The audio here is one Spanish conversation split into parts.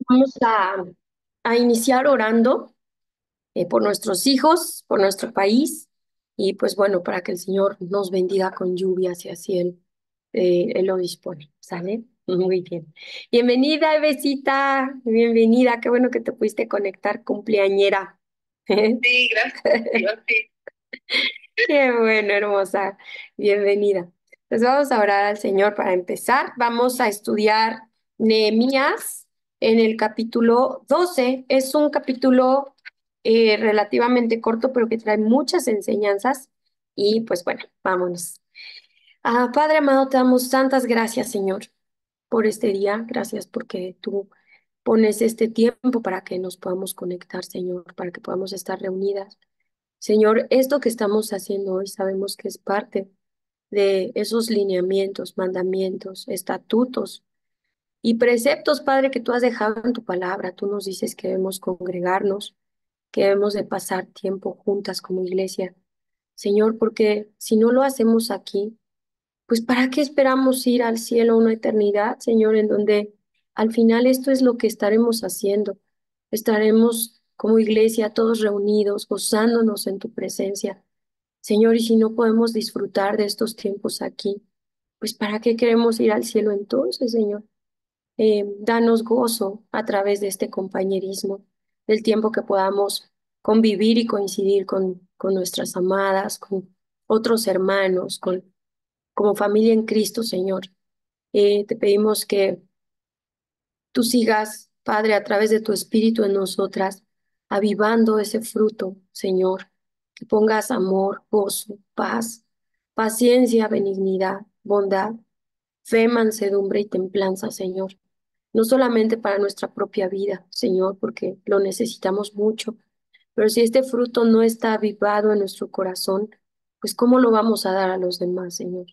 Vamos a iniciar orando por nuestros hijos, por nuestro país y pues bueno, para que el Señor nos bendiga con lluvias y así Él lo dispone. ¿Sale? Muy bien. Bienvenida, Evesita. Bienvenida. Qué bueno que te pudiste conectar, cumpleañera. Sí, gracias. Yo sí. Qué bueno, hermosa. Bienvenida. Pues vamos a orar al Señor para empezar. Vamos a estudiar Nehemías en el capítulo 12. Es un capítulo relativamente corto, pero que trae muchas enseñanzas. Y pues bueno, vámonos. Padre amado, te damos tantas gracias, Señor, por este día. Gracias porque tú pones este tiempo para que nos podamos conectar, Señor, para que podamos estar reunidas. Señor, esto que estamos haciendo hoy sabemos que es parte de esos lineamientos, mandamientos, estatutos y preceptos, Padre, que tú has dejado en tu palabra. Tú nos dices que debemos congregarnos, que debemos de pasar tiempo juntas como iglesia. Señor, porque si no lo hacemos aquí, pues ¿para qué esperamos ir al cielo a una eternidad, Señor, en donde al final esto es lo que estaremos haciendo? Estaremos como iglesia todos reunidos, gozándonos en tu presencia. Señor, y si no podemos disfrutar de estos tiempos aquí, pues ¿para qué queremos ir al cielo entonces, Señor? Danos gozo a través de este compañerismo, del tiempo que podamos convivir y coincidir con nuestras amadas, con otros hermanos, como familia en Cristo, Señor. Te pedimos que tú sigas, Padre, a través de tu Espíritu en nosotras, avivando ese fruto, Señor, que pongas amor, gozo, paz, paciencia, benignidad, bondad, fe, mansedumbre y templanza, Señor. No solamente para nuestra propia vida, Señor, porque lo necesitamos mucho, pero si este fruto no está avivado en nuestro corazón, pues ¿cómo lo vamos a dar a los demás, Señor?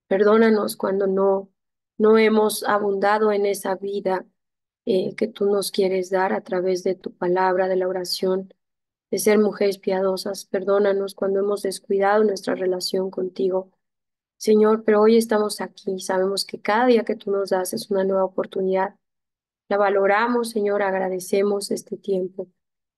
Perdónanos cuando no hemos abundado en esa vida que tú nos quieres dar a través de tu palabra, de la oración, de ser mujeres piadosas. Perdónanos cuando hemos descuidado nuestra relación contigo, Señor, pero hoy estamos aquí. Sabemos que cada día que tú nos das es una nueva oportunidad. La valoramos, Señor, agradecemos este tiempo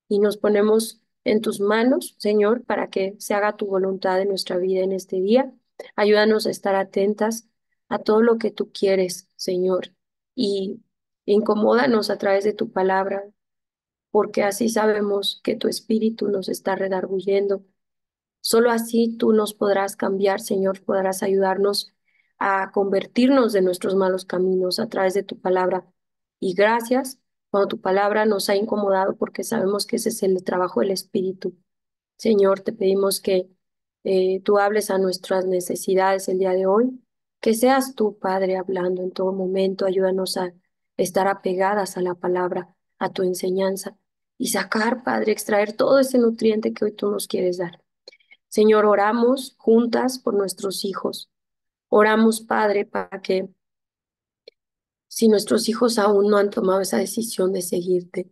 y nos ponemos en tus manos, Señor, para que se haga tu voluntad en nuestra vida en este día. Ayúdanos a estar atentas a todo lo que tú quieres, Señor, y incomódanos a través de tu palabra, porque así sabemos que tu espíritu nos está redarguyendo. Solo así tú nos podrás cambiar, Señor, podrás ayudarnos a convertirnos de nuestros malos caminos a través de tu palabra. Y gracias cuando tu palabra nos ha incomodado, porque sabemos que ese es el trabajo del Espíritu. Señor, te pedimos que tú hables a nuestras necesidades el día de hoy, que seas tú, Padre, hablando en todo momento. Ayúdanos a estar apegadas a la palabra, a tu enseñanza y sacar, Padre, extraer todo ese nutriente que hoy tú nos quieres dar. Señor, oramos juntas por nuestros hijos. Oramos, Padre, para que si nuestros hijos aún no han tomado esa decisión de seguirte,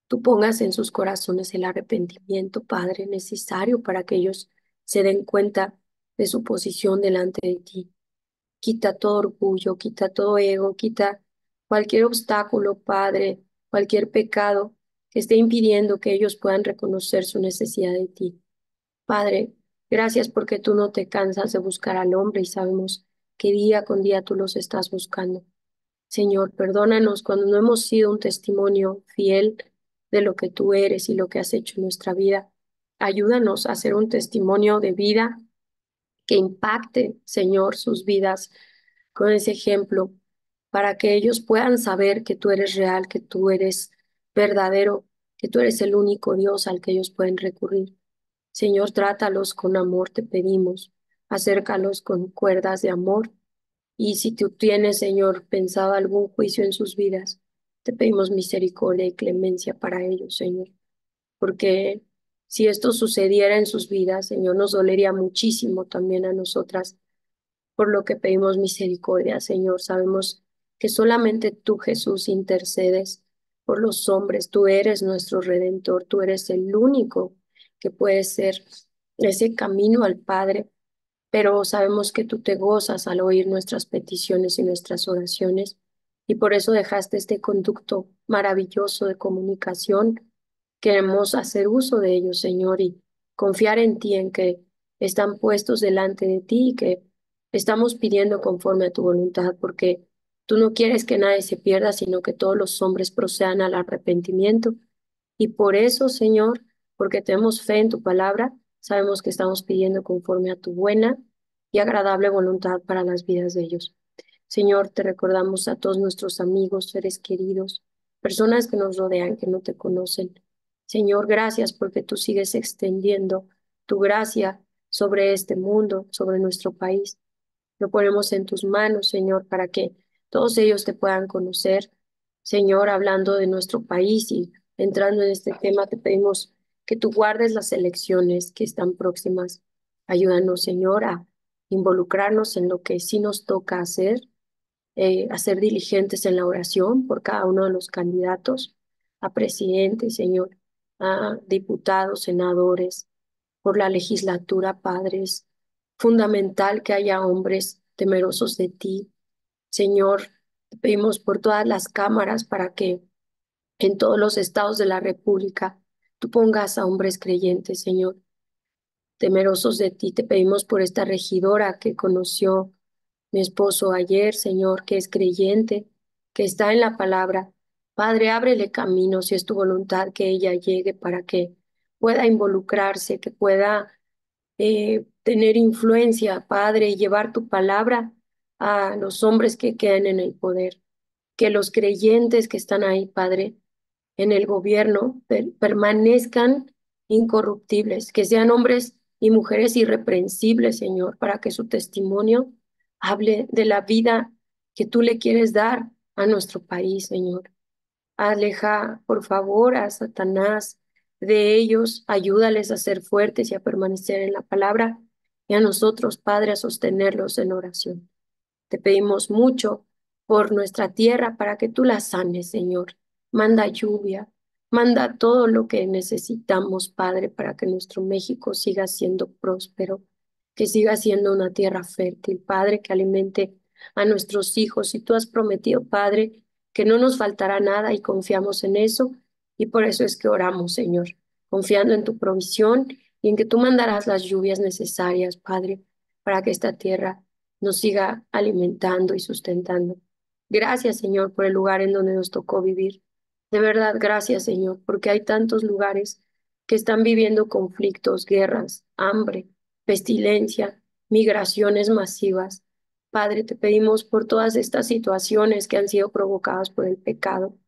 tú pongas en sus corazones el arrepentimiento, Padre, necesario para que ellos se den cuenta de su posición delante de ti. Quita todo orgullo, quita todo ego, quita cualquier obstáculo, Padre, cualquier pecado que esté impidiendo que ellos puedan reconocer su necesidad de ti. Padre, gracias porque tú no te cansas de buscar al hombre y sabemos que día con día tú los estás buscando. Señor, perdónanos cuando no hemos sido un testimonio fiel de lo que tú eres y lo que has hecho en nuestra vida. Ayúdanos a ser un testimonio de vida que impacte, Señor, sus vidas con ese ejemplo, para que ellos puedan saber que tú eres real, que tú eres verdadero, que tú eres el único Dios al que ellos pueden recurrir. Señor, trátalos con amor, te pedimos. Acércalos con cuerdas de amor. Y si tú tienes, Señor, pensado algún juicio en sus vidas, te pedimos misericordia y clemencia para ellos, Señor. Porque si esto sucediera en sus vidas, Señor, nos dolería muchísimo también a nosotras, por lo que pedimos misericordia, Señor. Sabemos que solamente tú, Jesús, intercedes por los hombres. Tú eres nuestro Redentor, tú eres el único que puede ser ese camino al Padre, pero sabemos que tú te gozas al oír nuestras peticiones y nuestras oraciones y por eso dejaste este conducto maravilloso de comunicación. Queremos hacer uso de ellos, Señor, y confiar en ti, en que están puestos delante de ti y que estamos pidiendo conforme a tu voluntad, porque tú no quieres que nadie se pierda, sino que todos los hombres procedan al arrepentimiento. Y por eso, Señor, porque tenemos fe en tu palabra, sabemos que estamos pidiendo conforme a tu buena y agradable voluntad para las vidas de ellos. Señor, te recordamos a todos nuestros amigos, seres queridos, personas que nos rodean, que no te conocen. Señor, gracias porque tú sigues extendiendo tu gracia sobre este mundo, sobre nuestro país. Lo ponemos en tus manos, Señor, para que todos ellos te puedan conocer. Señor, hablando de nuestro país y entrando en este tema, te pedimos que tú guardes las elecciones que están próximas. Ayúdanos, Señor, a involucrarnos en lo que sí nos toca hacer, a ser diligentes en la oración por cada uno de los candidatos, a presidente, Señor, a diputados, senadores, por la legislatura, padres. Fundamental que haya hombres temerosos de ti. Señor, te pedimos por todas las cámaras para que en todos los estados de la República tú pongas a hombres creyentes, Señor, temerosos de ti. Te pedimos por esta regidora que conoció mi esposo ayer, Señor, que es creyente, que está en la palabra. Padre, ábrele camino si es tu voluntad que ella llegue para que pueda involucrarse, que pueda tener influencia, Padre, y llevar tu palabra a los hombres que quedan en el poder. Que los creyentes que están ahí, Padre, en el gobierno, permanezcan incorruptibles, que sean hombres y mujeres irreprensibles, Señor, para que su testimonio hable de la vida que tú le quieres dar a nuestro país, Señor. Aleja, por favor, a Satanás de ellos, ayúdales a ser fuertes y a permanecer en la palabra, y a nosotros, Padre, a sostenerlos en oración. Te pedimos mucho por nuestra tierra para que tú la sanes, Señor. Manda lluvia, manda todo lo que necesitamos, Padre, para que nuestro México siga siendo próspero, que siga siendo una tierra fértil, Padre, que alimente a nuestros hijos. Y tú has prometido, Padre, que no nos faltará nada y confiamos en eso. Y por eso es que oramos, Señor, confiando en tu provisión y en que tú mandarás las lluvias necesarias, Padre, para que esta tierra nos siga alimentando y sustentando. Gracias, Señor, por el lugar en donde nos tocó vivir. De verdad, gracias, Señor, porque hay tantos lugares que están viviendo conflictos, guerras, hambre, pestilencia, migraciones masivas. Padre, te pedimos por todas estas situaciones que han sido provocadas por el pecado.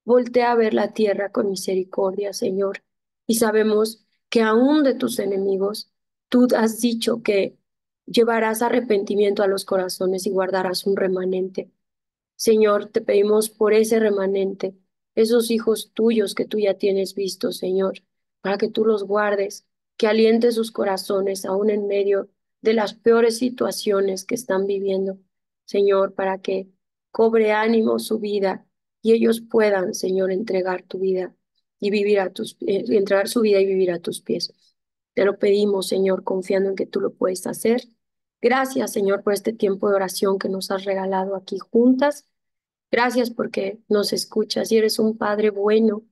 Voltea a ver la tierra con misericordia, Señor, y sabemos que aún de tus enemigos, tú has dicho que llevarás arrepentimiento a los corazones y guardarás un remanente. Señor, te pedimos por ese remanente, esos hijos tuyos que tú ya tienes visto, Señor, para que tú los guardes, que alientes sus corazones aún en medio de las peores situaciones que están viviendo, Señor, para que cobre ánimo su vida y ellos puedan, Señor, entregar tu vida y vivir entregar su vida y vivir a tus pies. Te lo pedimos, Señor, confiando en que tú lo puedes hacer. Gracias, Señor, por este tiempo de oración que nos has regalado aquí juntas. Gracias porque nos escuchas y eres un Padre bueno.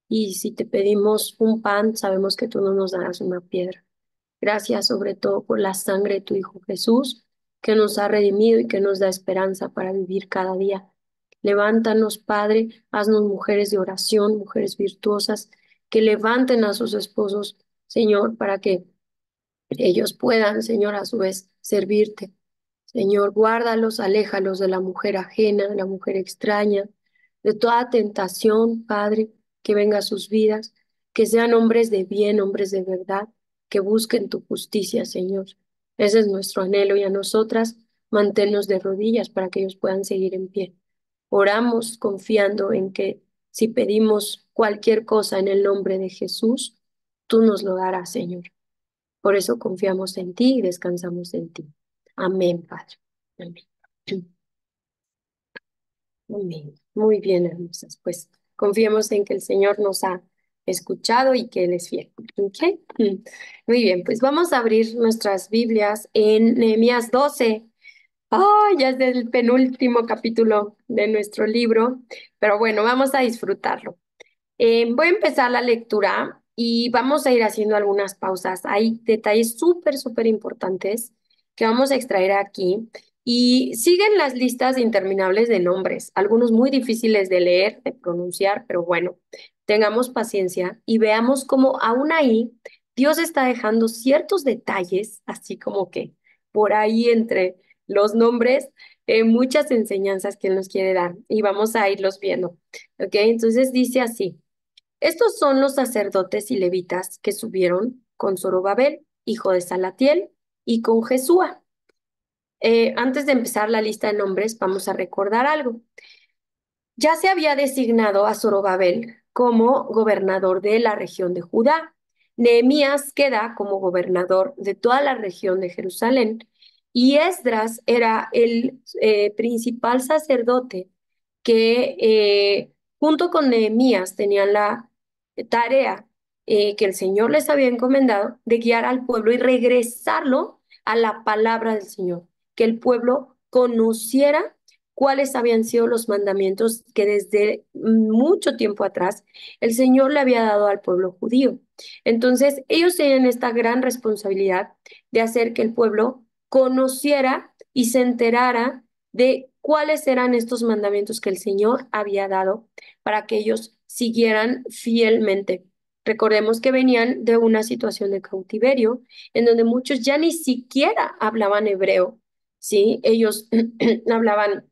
Y si te pedimos un pan, sabemos que tú no nos darás una piedra. Gracias sobre todo por la sangre de tu Hijo Jesús, que nos ha redimido y que nos da esperanza para vivir cada día. Levántanos, Padre, haznos mujeres de oración, mujeres virtuosas, que levanten a sus esposos, Señor, para que ellos puedan, Señor, a su vez servirte. Señor, guárdalos, aléjalos de la mujer ajena, de la mujer extraña, de toda tentación, Padre, que venga a sus vidas, que sean hombres de bien, hombres de verdad, que busquen tu justicia, Señor. Ese es nuestro anhelo y a nosotras manténnos de rodillas para que ellos puedan seguir en pie. Oramos confiando en que si pedimos cualquier cosa en el nombre de Jesús, tú nos lo darás, Señor. Por eso confiamos en ti y descansamos en ti. Amén, Padre. Amén. Amén. Muy bien, hermosas. Pues confiemos en que el Señor nos ha escuchado y que Él es fiel. ¿Ok? Muy bien, pues vamos a abrir nuestras Biblias en Nehemías 12. Ya es el penúltimo capítulo de nuestro libro, pero bueno, vamos a disfrutarlo. Voy a empezar la lectura y vamos a ir haciendo algunas pausas. Hay detalles súper importantes que vamos a extraer aquí y siguen las listas interminables de nombres, algunos muy difíciles de leer, de pronunciar, pero bueno, tengamos paciencia y veamos cómo aún ahí Dios está dejando ciertos detalles, así como que por ahí entre los nombres, muchas enseñanzas que Él nos quiere dar y vamos a irlos viendo. ¿Ok? Entonces dice así. Estos son los sacerdotes y levitas que subieron con Zorobabel, hijo de Salatiel, y con Jesúa. Antes de empezar la lista de nombres, vamos a recordar algo. Ya se había designado a Zorobabel como gobernador de la región de Judá. Nehemías queda como gobernador de toda la región de Jerusalén y Esdras era el principal sacerdote que junto con Nehemías tenían la tarea que el Señor les había encomendado de guiar al pueblo y regresarlo a la palabra del Señor, que el pueblo conociera cuáles habían sido los mandamientos que desde mucho tiempo atrás el Señor le había dado al pueblo judío. Entonces, ellos tienen esta gran responsabilidad de hacer que el pueblo conociera y se enterara de cuáles eran estos mandamientos que el Señor había dado para que ellos siguieran fielmente. Recordemos que venían de una situación de cautiverio en donde muchos ya ni siquiera hablaban hebreo, ¿sí? Ellos hablaban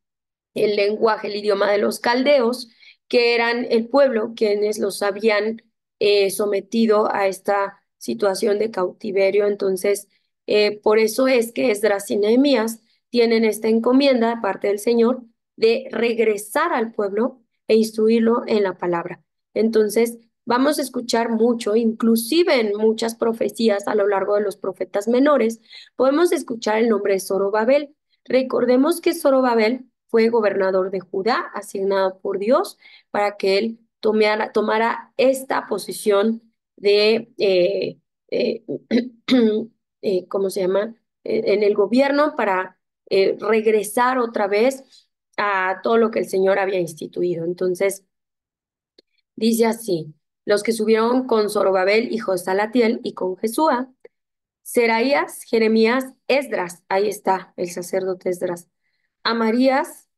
el lenguaje, el idioma de los caldeos, que eran el pueblo quienes los habían sometido a esta situación de cautiverio. Entonces, por eso es que Esdras y Nehemías tienen esta encomienda de parte del Señor de regresar al pueblo e instruirlo en la palabra. Entonces, vamos a escuchar mucho, inclusive en muchas profecías a lo largo de los profetas menores, podemos escuchar el nombre de Zorobabel. Recordemos que Zorobabel fue gobernador de Judá, asignado por Dios para que él tomara esta posición de, eh, ¿cómo se llama? En el gobierno para regresar otra vez a todo lo que el Señor había instituido. Entonces, dice así, los que subieron con Zorobabel, hijo de Salatiel, y con Jesúa, Seraías, Jeremías, Esdras, ahí está el sacerdote Esdras, Amarías,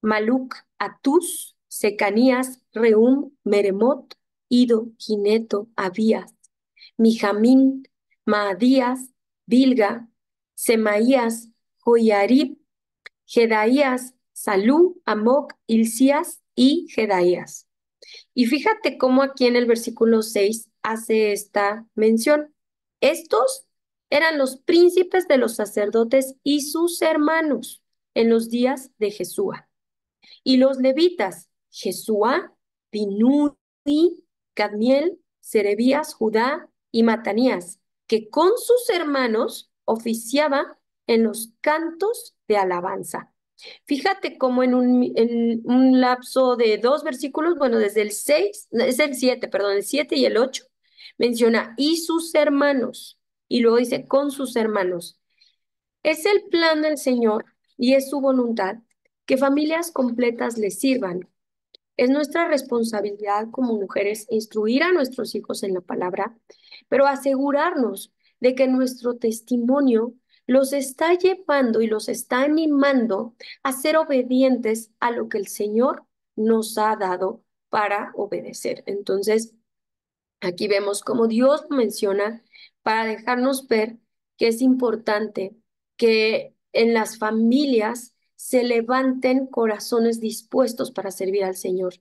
Maluc, Atus, Secanías, Reum, Meremot, Ido, Gineto, Abías, Mijamín, Maadías, Bilga, Semaías, Joyarib, Jedaías, Salú, Amoc, Hilcías y Jedaías. Y fíjate cómo aquí en el versículo 6 hace esta mención. Estos eran los príncipes de los sacerdotes y sus hermanos en los días de Jesúa. Y los levitas, Jesúa, Binui, Cadmiel, Serebías, Judá y Matanías, que con sus hermanos oficiaban en los cantos de alabanza. Fíjate cómo en un lapso de dos versículos, bueno, desde el 6, es el 7, perdón, el 7 y el 8, menciona y sus hermanos, y luego dice con sus hermanos. Es el plan del Señor y es su voluntad que familias completas le sirvan. Es nuestra responsabilidad como mujeres instruir a nuestros hijos en la palabra, pero asegurarnos de que nuestro testimonio los está llevando y los está animando a ser obedientes a lo que el Señor nos ha dado para obedecer. Entonces, aquí vemos cómo Dios lo menciona para dejarnos ver que es importante que en las familias se levanten corazones dispuestos para servir al Señor.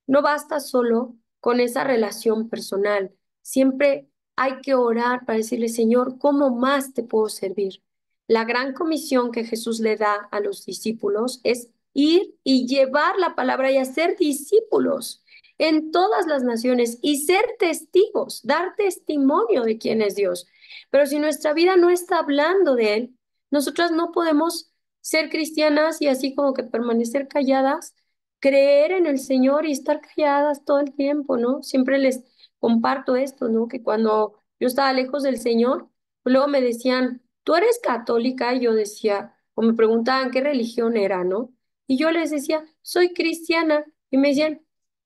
No basta solo con esa relación personal. Siempre hay que orar para decirle, Señor, ¿cómo más te puedo servir? La gran comisión que Jesús le da a los discípulos es ir y llevar la palabra y hacer discípulos en todas las naciones y ser testigos, dar testimonio de quién es Dios. Pero si nuestra vida no está hablando de Él, nosotras no podemos ser cristianas y así como que permanecer calladas, creer en el Señor y estar calladas todo el tiempo, ¿no? Siempre les comparto esto, ¿no? Que cuando yo estaba lejos del Señor, luego me decían, ¿tú eres católica? Y yo decía, o me preguntaban qué religión era, ¿no? Y yo les decía, soy cristiana. Y me decían,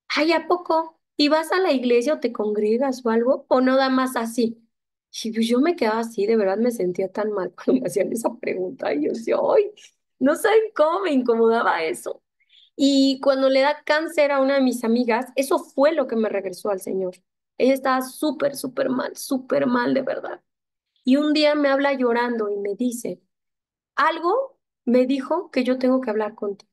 ay, ¿a poco? ¿Y vas a la iglesia o te congregas o algo? ¿O no da más así? Y pues yo me quedaba así, de verdad me sentía tan mal cuando me hacían esa pregunta. Y yo decía, ay, no saben cómo me incomodaba eso. Y cuando le da cáncer a una de mis amigas, eso fue lo que me regresó al Señor. Ella estaba súper, súper mal, de verdad. Y un día me habla llorando y me dice, algo me dijo que yo tengo que hablar contigo.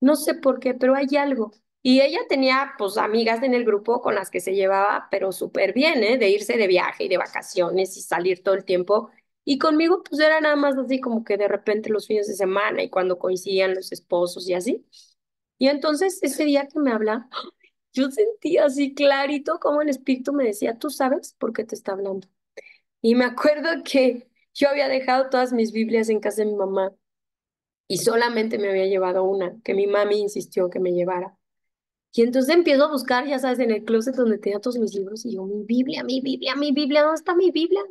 No sé por qué, pero hay algo. Y ella tenía, pues, amigas en el grupo con las que se llevaba, pero súper bien, ¿eh? De irse de viaje y de vacaciones y salir todo el tiempo. Y conmigo, pues, era nada más así como que de repente los fines de semana y cuando coincidían los esposos y así. Y entonces, ese día que me habla, yo sentía así clarito como el espíritu me decía, tú sabes por qué te está hablando. Y me acuerdo que yo había dejado todas mis Biblias en casa de mi mamá y solamente me había llevado una, que mi mami insistió que me llevara. Y entonces empiezo a buscar, ya sabes, en el closet donde tenía todos mis libros y yo, mi Biblia, mi Biblia, mi Biblia, ¿dónde está mi Biblia?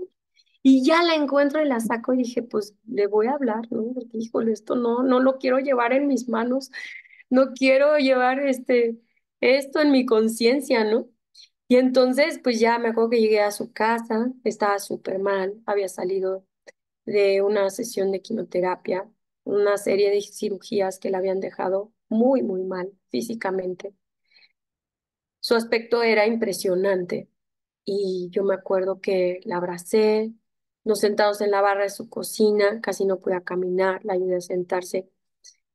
Y ya la encuentro y la saco y dije, pues le voy a hablar, ¿no? Porque, híjole, esto no lo quiero llevar en mis manos, no quiero llevar esto en mi conciencia, ¿no? Y entonces, pues ya me acuerdo que llegué a su casa, estaba súper mal, había salido de una sesión de quimioterapia, una serie de cirugías que la habían dejado muy, muy mal físicamente. Su aspecto era impresionante y yo me acuerdo que la abracé, nos sentamos en la barra de su cocina, casi no podía caminar, la ayudé a sentarse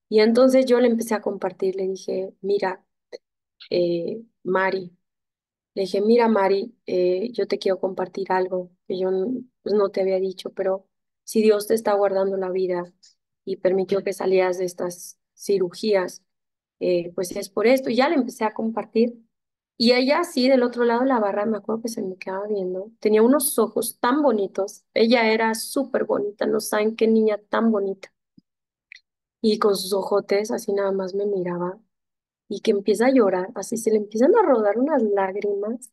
y entonces yo le empecé a compartir, le dije, mira, Mari, le dije, mira, Mari, yo te quiero compartir algo que yo pues, no te había dicho, pero si Dios te está guardando la vida y permitió que salieras de estas cirugías, pues es por esto. Y ya le empecé a compartir. Y ella, así del otro lado de la barra, me acuerdo que se me quedaba viendo. Tenía unos ojos tan bonitos. Ella era súper bonita, no saben qué niña tan bonita. Y con sus ojotes, así nada más me miraba. Y que empieza a llorar, así se le empiezan a rodar unas lágrimas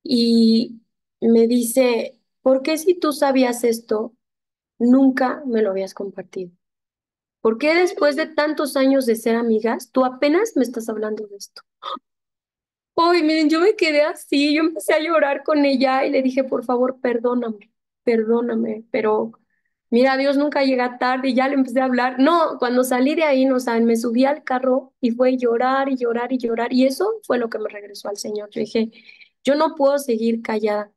y me dice, ¿por qué si tú sabías esto, nunca me lo habías compartido? ¿Por qué después de tantos años de ser amigas, tú apenas me estás hablando de esto? Hoy, miren, yo me quedé así, yo empecé a llorar con ella y le dije, por favor, perdóname, perdóname, pero mira, Dios nunca llega tarde y ya le empecé a hablar. No, cuando salí de ahí, no saben, me subí al carro y fue llorar y llorar y llorar y eso fue lo que me regresó al Señor. Yo dije, yo no puedo seguir callada.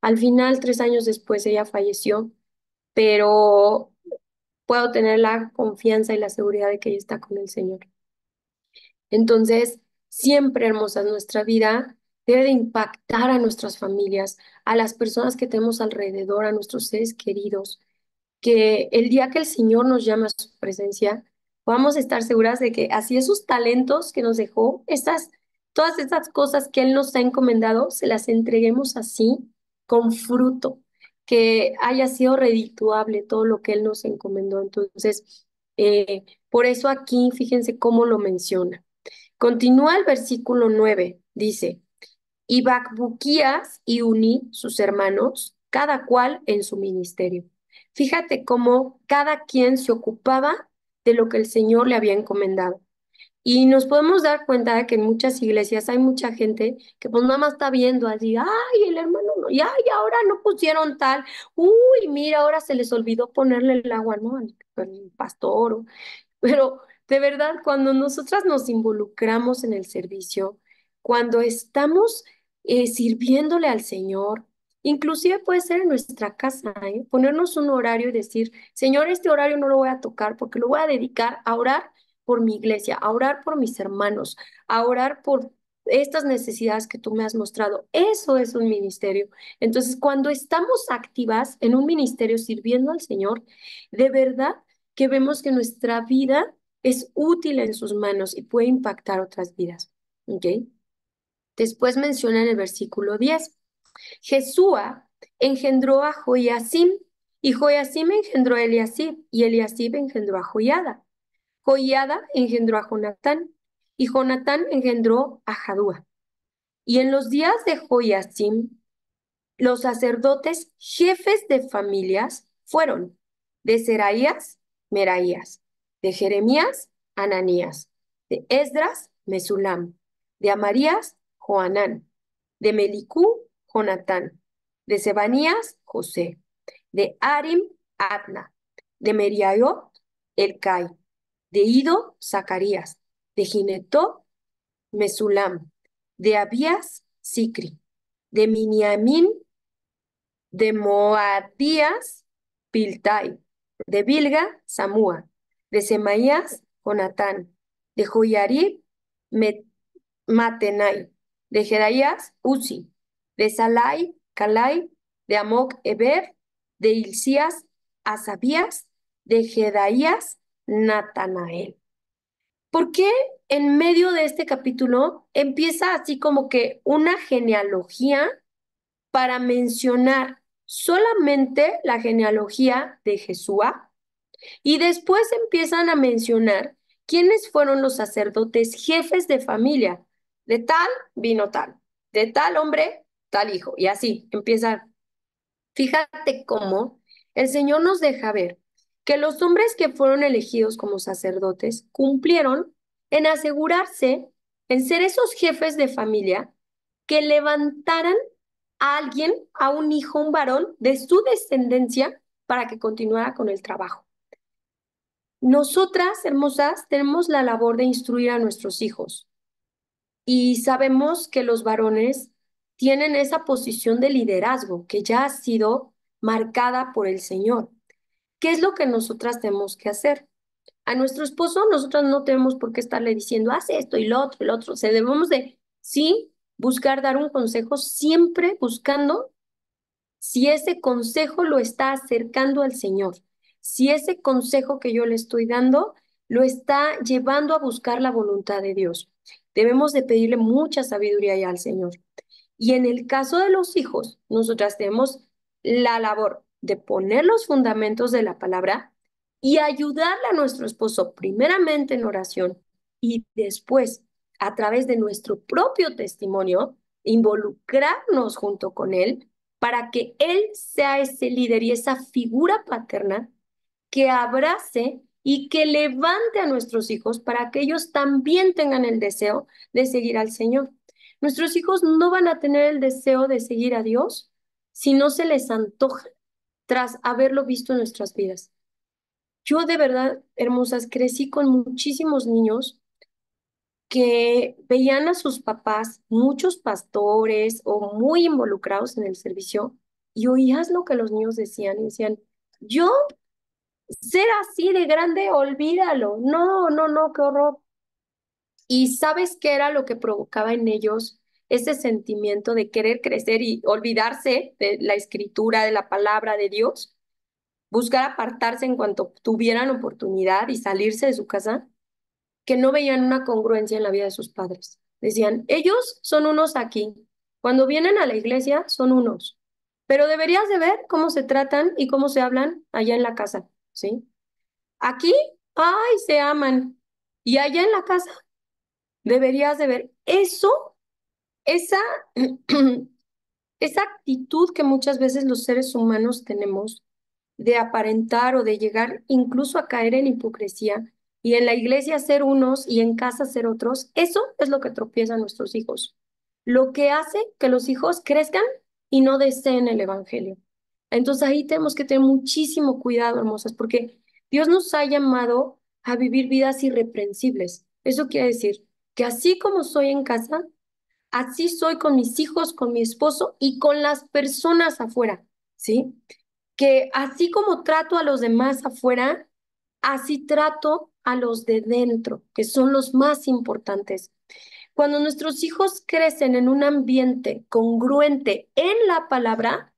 Al final, 3 años después, ella falleció, pero puedo tener la confianza y la seguridad de que ella está con el Señor. Entonces, siempre, hermosa, nuestra vida debe de impactar a nuestras familias, a las personas que tenemos alrededor, a nuestros seres queridos, que el día que el Señor nos llame a su presencia, podamos estar seguras de que así esos talentos que nos dejó, todas estas cosas que Él nos ha encomendado, se las entreguemos así, con fruto, que haya sido redituable todo lo que Él nos encomendó. Entonces, por eso aquí, fíjense cómo lo menciona. Continúa el versículo 9, dice, y Bacbuquías y Uni, sus hermanos, cada cual en su ministerio. Fíjate cómo cada quien se ocupaba de lo que el Señor le había encomendado. Y nos podemos dar cuenta de que en muchas iglesias hay mucha gente que pues nada más está viendo allí, ay, el hermano no, y ay, ahora no pusieron tal, uy, mira, ahora se les olvidó ponerle el agua, ¿no? Al pastor, pero de verdad, cuando nosotras nos involucramos en el servicio, cuando estamos sirviéndole al Señor, inclusive puede ser en nuestra casa, ponernos un horario y decir, Señor, este horario no lo voy a tocar porque lo voy a dedicar a orar por mi iglesia, a orar por mis hermanos, a orar por estas necesidades que tú me has mostrado. Eso es un ministerio. Entonces, cuando estamos activas en un ministerio sirviendo al Señor, de verdad que vemos que nuestra vida es útil en sus manos y puede impactar otras vidas. ¿Ok? Después menciona en el versículo 10, Jesúa engendró a Joiacim, y Joiacim engendró a Eliasib, y Eliasib engendró a Joiada. Joiada engendró a Jonatán, y Jonatán engendró a Jadúa. Y en los días de Joiacim, los sacerdotes jefes de familias fueron de Seraías, Meraías, de Jeremías, Ananías, de Esdras, Mesulam, de Amarías, Joanán, de Melicú, Jonatán, de Sebanías, José, de Arim, Adna, de Meriaiot, Elcai, de Ido, Zacarías, de Ginetó, Mesulam, de Abías, Sicri, de Miniamín, de Moadías, Piltai, de Bilga, Samúa, de Semaías, Jonatán, de Joyarib, Matenai, de Jedaías, Uzi, de Salai, Calai, de Amoc, Eber, de Hilcías, Asabías, de Jedaías, Natanael. ¿Por qué en medio de este capítulo empieza así como que una genealogía para mencionar solamente la genealogía de Jesúa y después empiezan a mencionar quiénes fueron los sacerdotes jefes de familia? De tal vino tal, de tal hombre, tal hijo, y así empiezan. Fíjate cómo el Señor nos deja ver que los hombres que fueron elegidos como sacerdotes cumplieron en asegurarse, en ser esos jefes de familia que levantaran a alguien, a un hijo, un varón de su descendencia para que continuara con el trabajo. Nosotras, hermosas, tenemos la labor de instruir a nuestros hijos y sabemos que los varones tienen esa posición de liderazgo que ya ha sido marcada por el Señor. ¿Qué es lo que nosotras tenemos que hacer? A nuestro esposo, nosotras no tenemos por qué estarle diciendo, haz esto y lo otro, el otro. O sea, debemos de, sí, buscar dar un consejo, siempre buscando si ese consejo lo está acercando al Señor, si ese consejo que yo le estoy dando lo está llevando a buscar la voluntad de Dios. Debemos de pedirle mucha sabiduría ya al Señor. Y en el caso de los hijos, nosotras tenemos la labor de poner los fundamentos de la palabra y ayudarle a nuestro esposo, primeramente en oración y después, a través de nuestro propio testimonio, involucrarnos junto con él para que él sea ese líder y esa figura paterna que abrace y que levante a nuestros hijos para que ellos también tengan el deseo de seguir al Señor. Nuestros hijos no van a tener el deseo de seguir a Dios si no se les antoja tras haberlo visto en nuestras vidas. Yo de verdad, hermosas, crecí con muchísimos niños que veían a sus papás, muchos pastores o muy involucrados en el servicio, y oías lo que los niños decían y decían, yo ser así de grande, olvídalo. No, no, no, qué horror. ¿Y sabes qué era lo que provocaba en ellos ese sentimiento de querer crecer y olvidarse de la escritura, de la palabra de Dios? Buscar apartarse en cuanto tuvieran oportunidad y salirse de su casa, que no veían una congruencia en la vida de sus padres. Decían, ellos son unos aquí. Cuando vienen a la iglesia son unos. Pero deberías de ver cómo se tratan y cómo se hablan allá en la casa, ¿sí? Aquí, ay, se aman. Y allá en la casa deberías de ver eso, esa, esa actitud que muchas veces los seres humanos tenemos de aparentar o de llegar incluso a caer en hipocresía y en la iglesia ser unos y en casa ser otros. Eso es lo que tropieza a nuestros hijos. Lo que hace que los hijos crezcan y no deseen el evangelio. Entonces ahí tenemos que tener muchísimo cuidado, hermosas, porque Dios nos ha llamado a vivir vidas irreprensibles. Eso quiere decir que así como soy en casa, así soy con mis hijos, con mi esposo y con las personas afuera, ¿sí? Que así como trato a los demás afuera, así trato a los de dentro, que son los más importantes. Cuando nuestros hijos crecen en un ambiente congruente en la palabra,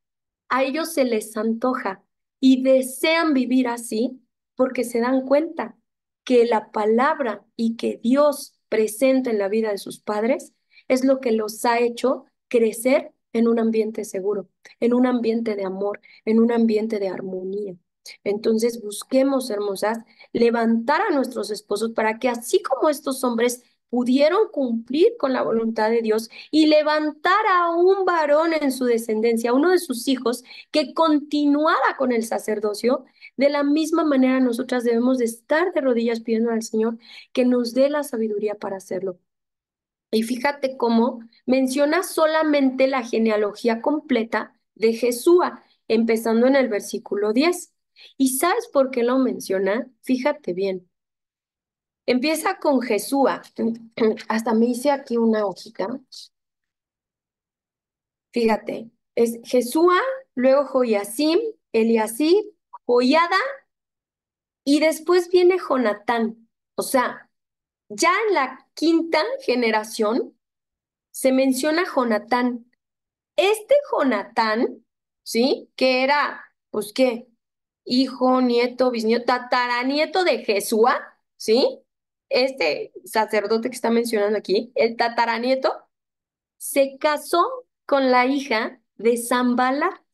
a ellos se les antoja y desean vivir así porque se dan cuenta que la palabra y que Dios presente en la vida de sus padres es lo que los ha hecho crecer en un ambiente seguro, en un ambiente de amor, en un ambiente de armonía. Entonces busquemos, hermosas, levantar a nuestros esposos para que así como estos hombres pudieron cumplir con la voluntad de Dios y levantar a un varón en su descendencia, uno de sus hijos, que continuara con el sacerdocio. De la misma manera, nosotras debemos de estar de rodillas pidiendo al Señor que nos dé la sabiduría para hacerlo. Y fíjate cómo menciona solamente la genealogía completa de Jesúa, empezando en el versículo 10. ¿Y sabes por qué lo menciona? Fíjate bien. Empieza con Jesúa. Hasta me hice aquí una hojita. Fíjate, es Jesúa, luego Joiacim, Eliasib, Joiada y después viene Jonatán. O sea, ya en la quinta generación se menciona Jonatán. Este Jonatán, ¿sí? Que era, pues, ¿qué? Hijo, nieto, bisnieto, tataranieto de Jesúa, ¿sí? Este sacerdote que está mencionando aquí, el tataranieto, se casó con la hija de Zambala.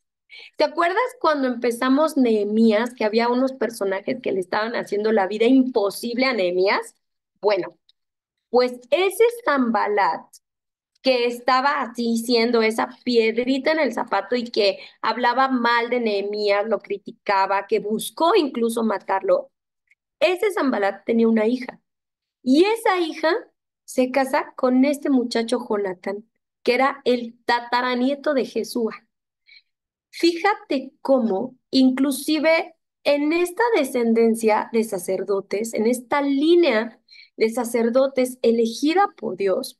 ¿Te acuerdas cuando empezamos Nehemías, que había unos personajes que le estaban haciendo la vida imposible a Nehemías? Bueno, pues ese Zambalat que estaba así siendo esa piedrita en el zapato y que hablaba mal de Nehemías, lo criticaba, que buscó incluso matarlo, ese Zambalat tenía una hija. Y esa hija se casa con este muchacho Jonatán, que era el tataranieto de Jesúa. Fíjate cómo, inclusive en esta descendencia de sacerdotes, en esta línea de sacerdotes elegida por Dios,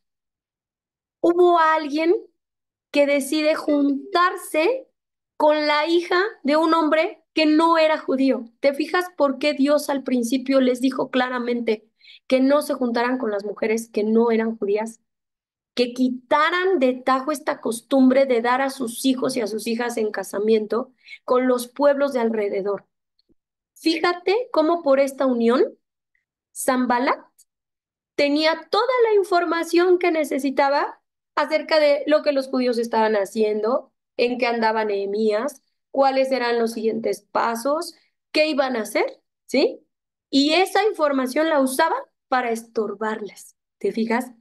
hubo alguien que decide juntarse con la hija de un hombre que no era judío. ¿Te fijas por qué Dios al principio les dijo claramente que no se juntaran con las mujeres que no eran judías? Que quitaran de tajo esta costumbre de dar a sus hijos y a sus hijas en casamiento con los pueblos de alrededor. Fíjate cómo por esta unión, Zambalat tenía toda la información que necesitaba acerca de lo que los judíos estaban haciendo, en qué andaba Nehemías, cuáles eran los siguientes pasos, qué iban a hacer, ¿sí? Y esa información la usaba para estorbarles. ¿Te fijas?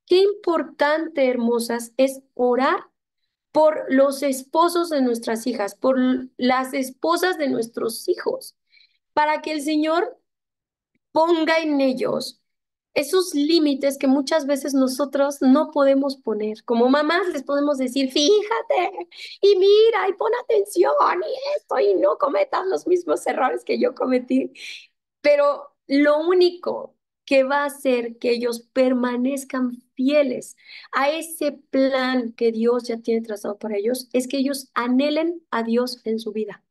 Qué importante, hermosas, es orar por los esposos de nuestras hijas, por las esposas de nuestros hijos, para que el Señor ponga en ellos esos límites que muchas veces nosotros no podemos poner. Como mamás les podemos decir, fíjate, y mira, y pon atención, y esto, y no cometas los mismos errores que yo cometí. Pero lo único que va a hacer que ellos permanezcan fieles a ese plan que Dios ya tiene trazado para ellos es que ellos anhelen a Dios en su vida.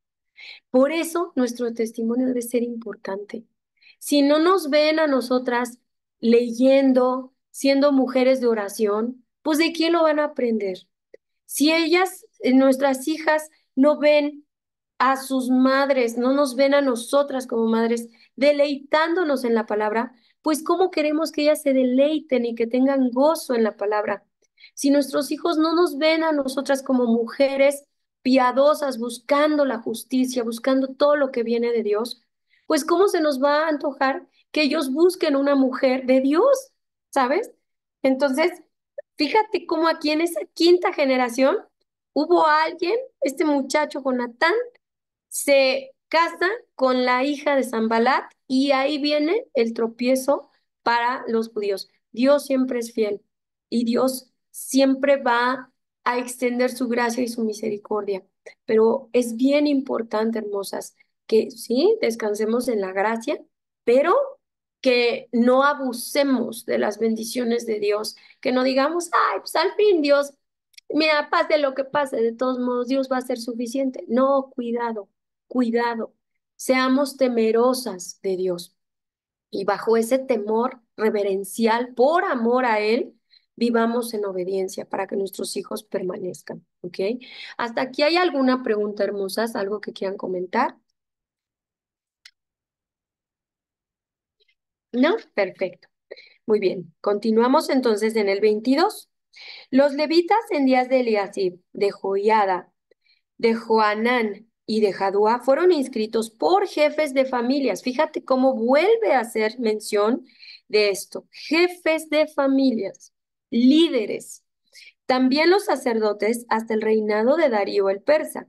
Por eso nuestro testimonio debe ser importante. Si no nos ven a nosotras leyendo, siendo mujeres de oración, pues ¿de quién lo van a aprender? Si ellas, nuestras hijas, no ven a sus madres, no nos ven a nosotras como madres deleitándonos en la palabra, pues ¿cómo queremos que ellas se deleiten y que tengan gozo en la palabra? Si nuestros hijos no nos ven a nosotras como mujeres piadosas, buscando la justicia, buscando todo lo que viene de Dios, pues ¿cómo se nos va a antojar que ellos busquen una mujer de Dios? ¿Sabes? Entonces, fíjate cómo aquí en esa quinta generación hubo alguien, este muchacho Jonatán, se casa con la hija de Zambalat y ahí viene el tropiezo para los judíos. Dios siempre es fiel y Dios siempre va a extender su gracia y su misericordia. Pero es bien importante, hermosas, que sí, descansemos en la gracia, pero que no abusemos de las bendiciones de Dios, que no digamos, ay, pues al fin Dios, mira, pase lo que pase, de todos modos Dios va a ser suficiente. No, cuidado, cuidado, seamos temerosas de Dios y bajo ese temor reverencial, por amor a Él, vivamos en obediencia para que nuestros hijos permanezcan, ¿ok? ¿Hasta aquí hay alguna pregunta, hermosas? ¿Algo que quieran comentar? ¿No? Perfecto. Muy bien. Continuamos entonces en el 22. Los levitas en días de Eliasib, de Joiada, de Joanán y de Jadúa fueron inscritos por jefes de familias. Fíjate cómo vuelve a hacer mención de esto, jefes de familias, líderes, también los sacerdotes hasta el reinado de Darío el persa.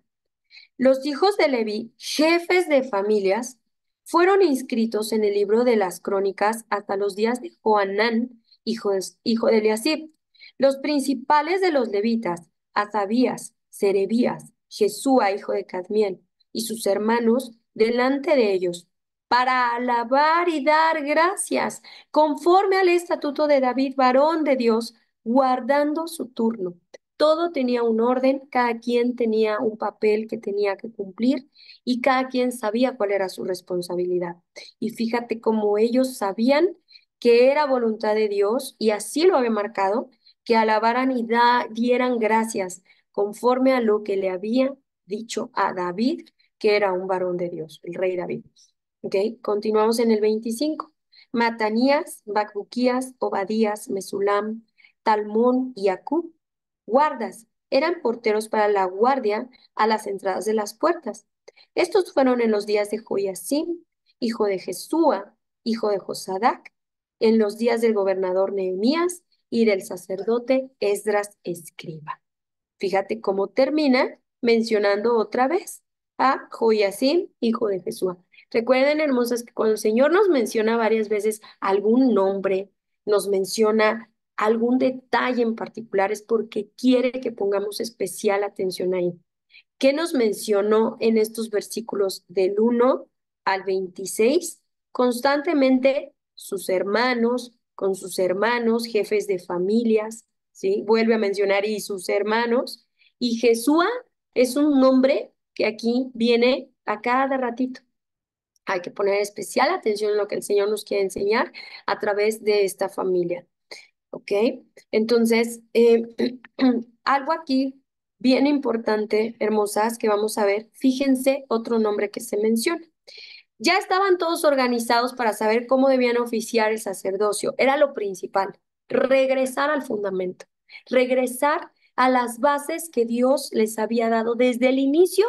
Los hijos de Leví, jefes de familias, fueron inscritos en el libro de las crónicas hasta los días de Joanán, hijo de Eliasib. Los principales de los levitas, Asabías, Serebías, Jesúa, hijo de Cadmiel, y sus hermanos, delante de ellos, para alabar y dar gracias, conforme al estatuto de David, varón de Dios, guardando su turno. Todo tenía un orden, cada quien tenía un papel que tenía que cumplir y cada quien sabía cuál era su responsabilidad. Y fíjate cómo ellos sabían que era voluntad de Dios y así lo había marcado, que alabaran y dieran gracias conforme a lo que le había dicho a David, que era un varón de Dios, el rey David. ¿Ok? Continuamos en el 25. Matanías, Bacbuquías, Obadías, Mesulam, Talmón y Acub, guardas, eran porteros para la guardia a las entradas de las puertas. Estos fueron en los días de Joiacim, hijo de Jesúa, hijo de Josadac, en los días del gobernador Nehemías y del sacerdote Esdras escriba. Fíjate cómo termina mencionando otra vez a Joiacim, hijo de Jesúa. Recuerden, hermosas, que cuando el Señor nos menciona varias veces algún nombre, nos menciona algún detalle en particular, es porque quiere que pongamos especial atención ahí. ¿Qué nos mencionó en estos versículos del 1 al 26? Constantemente sus hermanos, con sus hermanos, jefes de familias, ¿sí? Vuelve a mencionar y sus hermanos. Y Jesúa es un nombre que aquí viene a cada ratito. Hay que poner especial atención en lo que el Señor nos quiere enseñar a través de esta familia. ¿Ok? Entonces, algo aquí bien importante, hermosas, que vamos a ver, fíjense otro nombre que se menciona. Ya estaban todos organizados para saber cómo debían oficiar el sacerdocio. Era lo principal, regresar al fundamento, regresar a las bases que Dios les había dado desde el inicio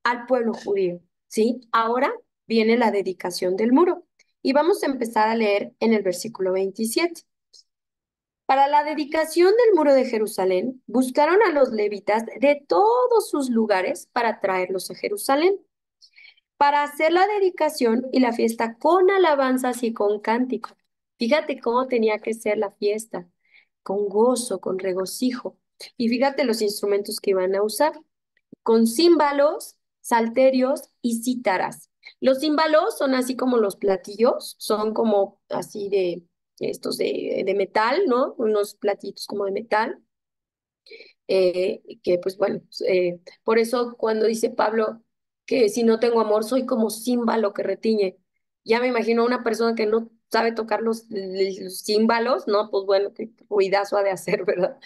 al pueblo judío, ¿sí? Ahora viene la dedicación del muro y vamos a empezar a leer en el versículo 27. Para la dedicación del muro de Jerusalén, buscaron a los levitas de todos sus lugares para traerlos a Jerusalén, para hacer la dedicación y la fiesta con alabanzas y con cántico. Fíjate cómo tenía que ser la fiesta, con gozo, con regocijo. Y fíjate los instrumentos que iban a usar con címbalos, salterios y cítaras. Los címbalos son así como los platillos, son como así de estos de metal, ¿no? Unos platitos como de metal, que pues bueno, por eso cuando dice Pablo que si no tengo amor soy como címbalo que retiñe, ya me imagino a una persona que no sabe tocar los címbalos, ¿no? Pues bueno, qué ruidazo ha de hacer, ¿verdad?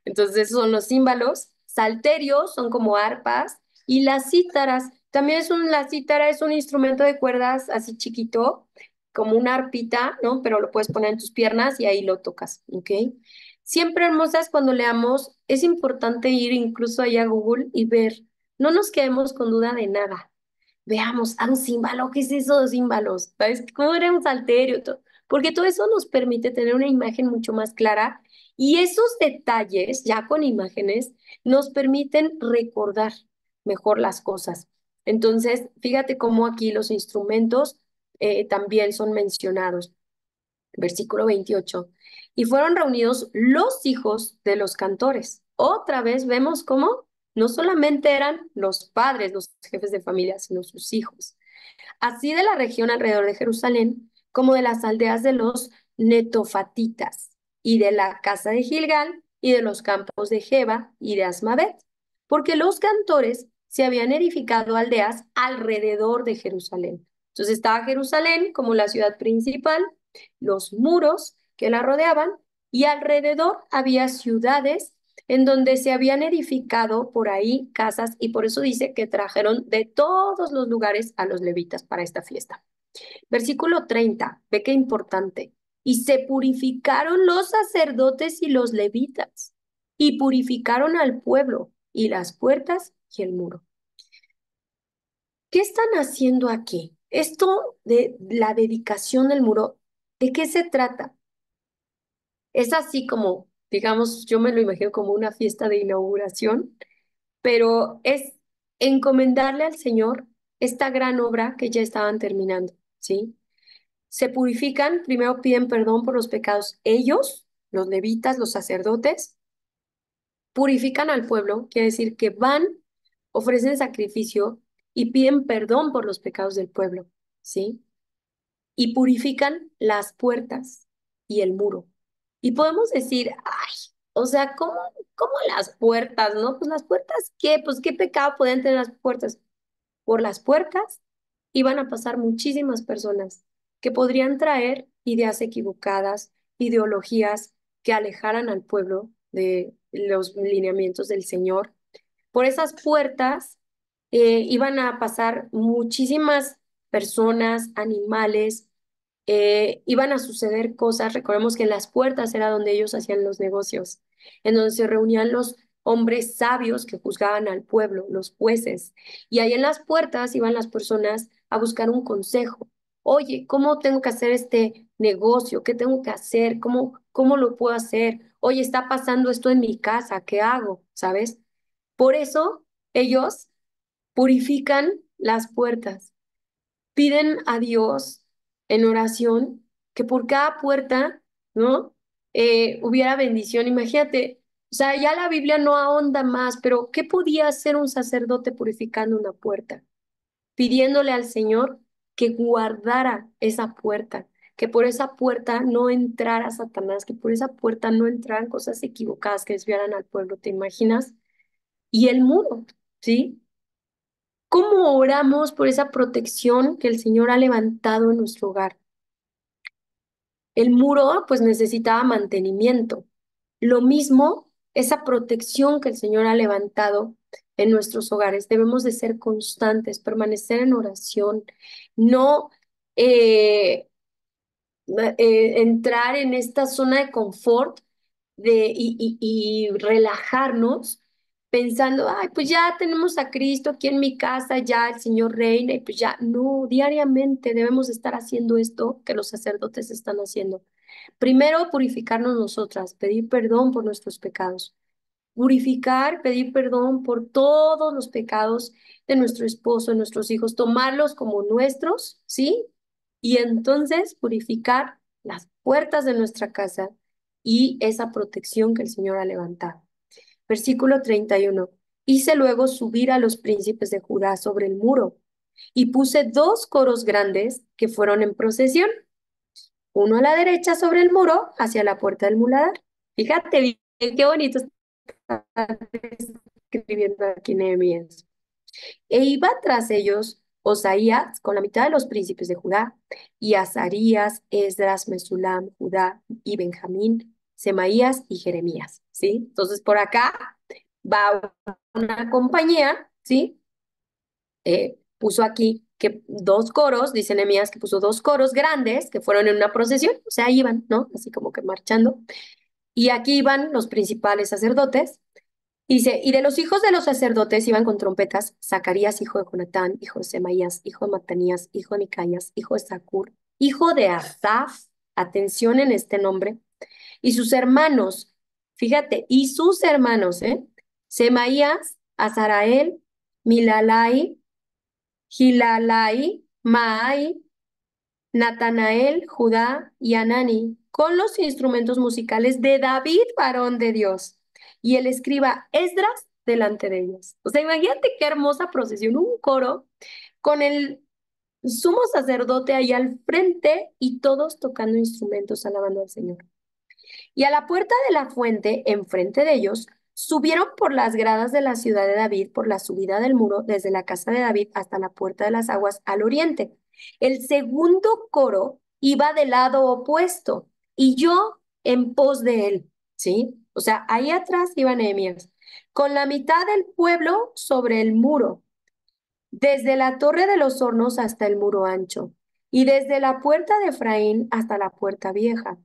Entonces, esos son los címbalos. Salterios son como arpas. Y las cítaras, también la cítara es un instrumento de cuerdas así chiquito, como una arpita, ¿no? Pero lo puedes poner en tus piernas y ahí lo tocas, ¿ok? Siempre, hermosas, cuando leamos, es importante ir incluso allá a Google y ver. No nos quedemos con duda de nada. Veamos, un címbalo, ¿qué es eso de címbalos? ¿Sabes? ¿Cómo era un salterio? Porque todo eso nos permite tener una imagen mucho más clara y esos detalles, ya con imágenes, nos permiten recordar mejor las cosas. Entonces, fíjate cómo aquí los instrumentos también son mencionados. Versículo 28. Y fueron reunidos los hijos de los cantores. Otra vez vemos cómo no solamente eran los padres, los jefes de familia, sino sus hijos. Así de la región alrededor de Jerusalén, como de las aldeas de los netofatitas, y de la casa de Gilgal, y de los campos de Geba y de Asmavet, porque los cantores se habían edificado aldeas alrededor de Jerusalén. Entonces estaba Jerusalén como la ciudad principal, los muros que la rodeaban, y alrededor había ciudades en donde se habían edificado por ahí casas y por eso dice que trajeron de todos los lugares a los levitas para esta fiesta. Versículo 30, ve qué importante. Y se purificaron los sacerdotes y los levitas y purificaron al pueblo y las puertas y el muro. ¿Qué están haciendo aquí? Esto de la dedicación del muro ¿De qué se trata? Es así como, digamos, yo me lo imagino como una fiesta de inauguración, pero es encomendarle al Señor esta gran obra que ya estaban terminando, ¿sí? Se purifican, primero piden perdón por los pecados ellos, los levitas, los sacerdotes, purifican al pueblo, quiere decir que van, ofrecen sacrificio y piden perdón por los pecados del pueblo, ¿sí? Y purifican las puertas y el muro. Y podemos decir, ay, o sea, ¿cómo las puertas, no? Pues las puertas, ¿qué? Pues qué pecado podían tener las puertas. Por las puertas iban a pasar muchísimas personas que podrían traer ideas equivocadas, ideologías que alejaran al pueblo de los lineamientos del Señor. Por esas puertas iban a pasar muchísimas personas, animales, iban a suceder cosas. Recordemos que en las puertas era donde ellos hacían los negocios, en donde se reunían los hombres sabios que juzgaban al pueblo, los jueces. Y ahí en las puertas iban las personas a buscar un consejo. Oye, ¿cómo tengo que hacer este negocio? ¿Qué tengo que hacer? ¿Cómo lo puedo hacer? Oye, está pasando esto en mi casa, ¿qué hago? ¿Sabes? Por eso ellos purifican las puertas, piden a Dios en oración que por cada puerta, ¿no? Hubiera bendición. Imagínate, o sea, ya la Biblia no ahonda más, pero ¿qué podía hacer un sacerdote purificando una puerta? Pidiéndole al Señor que guardara esa puerta, que por esa puerta no entrara Satanás, que por esa puerta no entraran cosas equivocadas que desviaran al pueblo, ¿te imaginas? Y el muro, ¿sí? ¿Cómo oramos por esa protección que el Señor ha levantado en nuestro hogar? El muro pues necesitaba mantenimiento. Lo mismo, esa protección que el Señor ha levantado en nuestros hogares. Debemos de ser constantes, permanecer en oración, no eh, entrar en esta zona de confort y relajarnos pensando, ay, pues ya tenemos a Cristo aquí en mi casa, ya el Señor reina y pues ya, no, diariamente debemos estar haciendo esto que los sacerdotes están haciendo. Primero, purificarnos nosotras, pedir perdón por nuestros pecados. Purificar, pedir perdón por todos los pecados de nuestro esposo, de nuestros hijos, tomarlos como nuestros, ¿sí? Y entonces purificar las puertas de nuestra casa y esa protección que el Señor ha levantado. Versículo 31. Hice luego subir a los príncipes de Judá sobre el muro y puse dos coros grandes que fueron en procesión, uno a la derecha sobre el muro hacia la puerta del muladar. Fíjate bien, qué bonito está escribiendo aquí Nehemías. E iba tras ellos Osaías con la mitad de los príncipes de Judá, y Azarías, Esdras, Mesulam, Judá y Benjamín, Semaías y Jeremías, ¿sí? Entonces por acá va una compañía, ¿sí? Puso aquí que dos coros, dice Nehemías que puso dos coros grandes que fueron en una procesión, o sea, iban, ¿no? Así como que marchando. Y aquí iban los principales sacerdotes. Dice, y de los hijos de los sacerdotes iban con trompetas, Zacarías, hijo de Jonatán, hijo de Semaías, hijo de Matanías, hijo de Micaías, hijo de Zacur, hijo de Asaf, atención en este nombre, y sus hermanos, fíjate, y sus hermanos, Semaías, Azarael, Milalai, Gilalai, Maai, Natanael, Judá y Anani, con los instrumentos musicales de David, varón de Dios, y el escriba Esdras delante de ellos. O sea, imagínate qué hermosa procesión, un coro con el sumo sacerdote ahí al frente y todos tocando instrumentos, alabando al Señor. Y a la puerta de la fuente, enfrente de ellos, subieron por las gradas de la ciudad de David, por la subida del muro, desde la casa de David hasta la puerta de las aguas al oriente. El segundo coro iba del lado opuesto y yo en pos de él, ¿sí? O sea, ahí atrás iba Nehemías, con la mitad del pueblo sobre el muro, desde la torre de los hornos hasta el muro ancho, y desde la puerta de Efraín hasta la puerta vieja,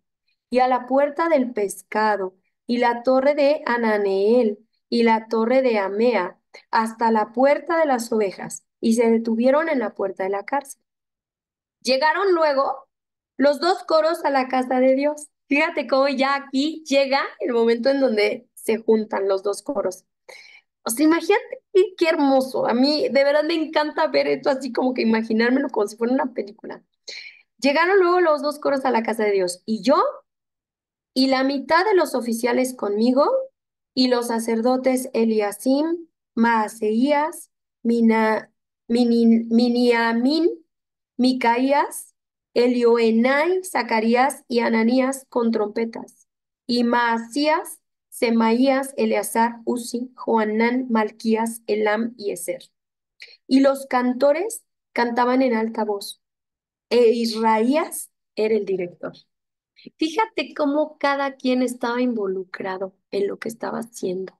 y a la puerta del pescado, y la torre de Ananeel, y la torre de Amea, hasta la puerta de las ovejas, y se detuvieron en la puerta de la cárcel. Llegaron luego los dos coros a la casa de Dios. Fíjate cómo ya aquí llega el momento en donde se juntan los dos coros. O sea, imagínate qué hermoso. A mí de verdad me encanta ver esto así como que imaginármelo como si fuera una película. Llegaron luego los dos coros a la casa de Dios y yo y la mitad de los oficiales conmigo y los sacerdotes Eliasim, Maaseías, Miniamín, Micaías, Elioenai, Zacarías y Ananías con trompetas, y Maasías, Semaías, Eleazar, Uzi, Joanán, Malquías, Elam y Ezer. Y los cantores cantaban en alta voz, e Israías era el director. Fíjate cómo cada quien estaba involucrado en lo que estaba haciendo.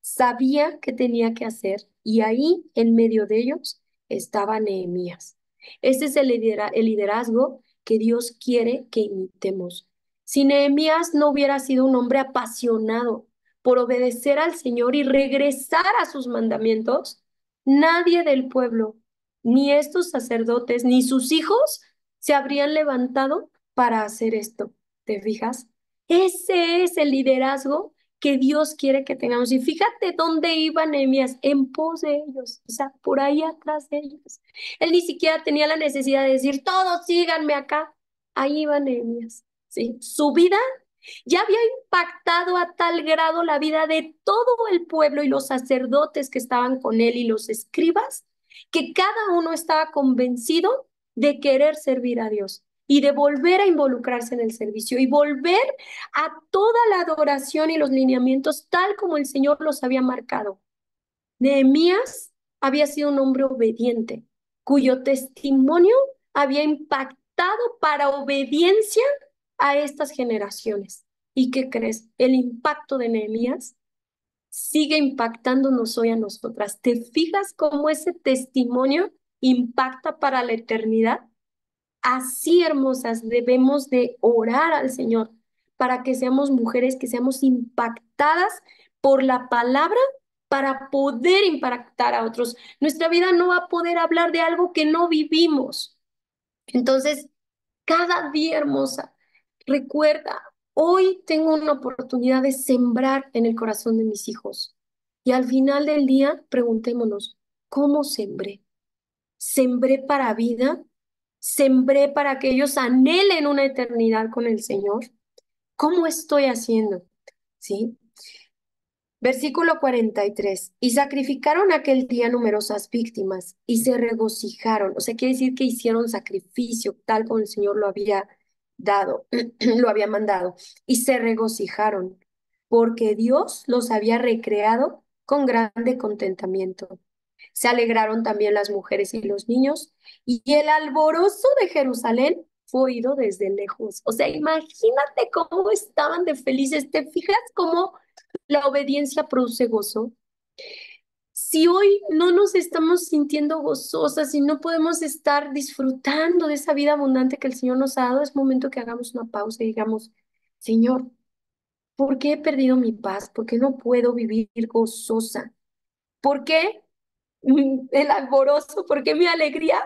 Sabía qué tenía que hacer y ahí, en medio de ellos, estaba Nehemías. Ese es el liderazgo que Dios quiere que imitemos. Si Nehemías no hubiera sido un hombre apasionado por obedecer al Señor y regresar a sus mandamientos, nadie del pueblo, ni estos sacerdotes, ni sus hijos, se habrían levantado para hacer esto. ¿Te fijas? Ese es el liderazgo que Dios quiere que tengamos. Y fíjate dónde iba Nehemías, en pos de ellos, o sea, por ahí atrás de ellos. Él ni siquiera tenía la necesidad de decir, todos síganme acá. Ahí iba Nehemías, ¿sí? Su vida ya había impactado a tal grado la vida de todo el pueblo y los sacerdotes que estaban con él y los escribas, que cada uno estaba convencido de querer servir a Dios y de volver a involucrarse en el servicio y volver a toda la adoración y los lineamientos tal como el Señor los había marcado. Nehemías había sido un hombre obediente, cuyo testimonio había impactado para obediencia a estas generaciones. ¿Y qué crees? El impacto de Nehemías sigue impactándonos hoy a nosotras. ¿Te fijas cómo ese testimonio impacta para la eternidad? Así, hermosas, debemos de orar al Señor para que seamos mujeres, que seamos impactadas por la palabra para poder impactar a otros. Nuestra vida no va a poder hablar de algo que no vivimos. Entonces, cada día, hermosa, recuerda, hoy tengo una oportunidad de sembrar en el corazón de mis hijos. Y al final del día, preguntémonos, ¿cómo sembré? ¿Sembré para vida? ¿Sembré para que ellos anhelen una eternidad con el Señor? ¿Cómo estoy haciendo? ¿Sí? Versículo 43. Y sacrificaron aquel día numerosas víctimas y se regocijaron. O sea, quiere decir que hicieron sacrificio tal como el Señor lo había dado, lo había mandado. Y se regocijaron porque Dios los había recreado con grande contentamiento. Se alegraron también las mujeres y los niños, y el alborozo de Jerusalén fue oído desde lejos. O sea, imagínate cómo estaban de felices. ¿Te fijas cómo la obediencia produce gozo? Si hoy no nos estamos sintiendo gozosas y no podemos estar disfrutando de esa vida abundante que el Señor nos ha dado, es momento que hagamos una pausa y digamos, Señor, ¿por qué he perdido mi paz? ¿Por qué no puedo vivir gozosa? ¿Por qué el alborozo? ¿Por qué mi alegría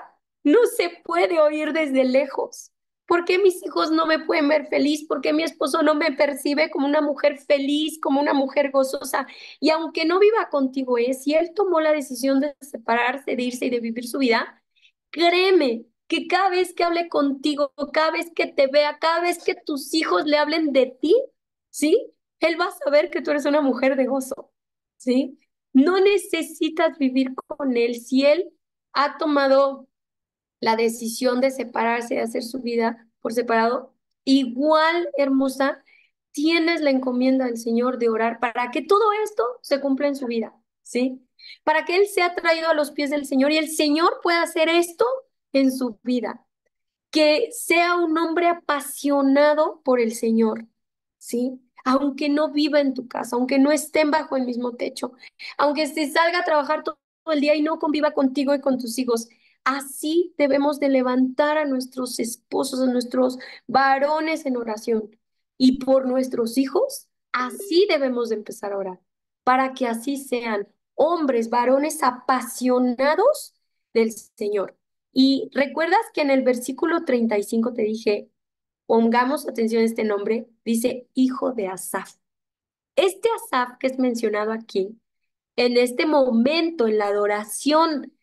no se puede oír desde lejos? ¿Por qué mis hijos no me pueden ver feliz? ¿Por qué mi esposo no me percibe como una mujer feliz, como una mujer gozosa? Y aunque no viva contigo, si él tomó la decisión de separarse, de irse y de vivir su vida, créeme que cada vez que hable contigo, cada vez que te vea, cada vez que tus hijos le hablen de ti, ¿sí? Él va a saber que tú eres una mujer de gozo, ¿sí? No necesitas vivir con él. Si él ha tomado la decisión de separarse, de hacer su vida por separado, igual, hermosa, tienes la encomienda del Señor de orar para que todo esto se cumpla en su vida, ¿sí? Para que él sea traído a los pies del Señor y el Señor pueda hacer esto en su vida, que sea un hombre apasionado por el Señor, ¿sí? Aunque no viva en tu casa, aunque no estén bajo el mismo techo, aunque se salga a trabajar todo el día y no conviva contigo y con tus hijos. Así debemos de levantar a nuestros esposos, a nuestros varones en oración. Y por nuestros hijos, así debemos de empezar a orar, para que así sean hombres, varones apasionados del Señor. Y recuerdas que en el versículo 35 te dije, Pongamos atención a este nombre, dice hijo de Asaf. Este Asaf que es mencionado aquí, en este momento, en la adoración,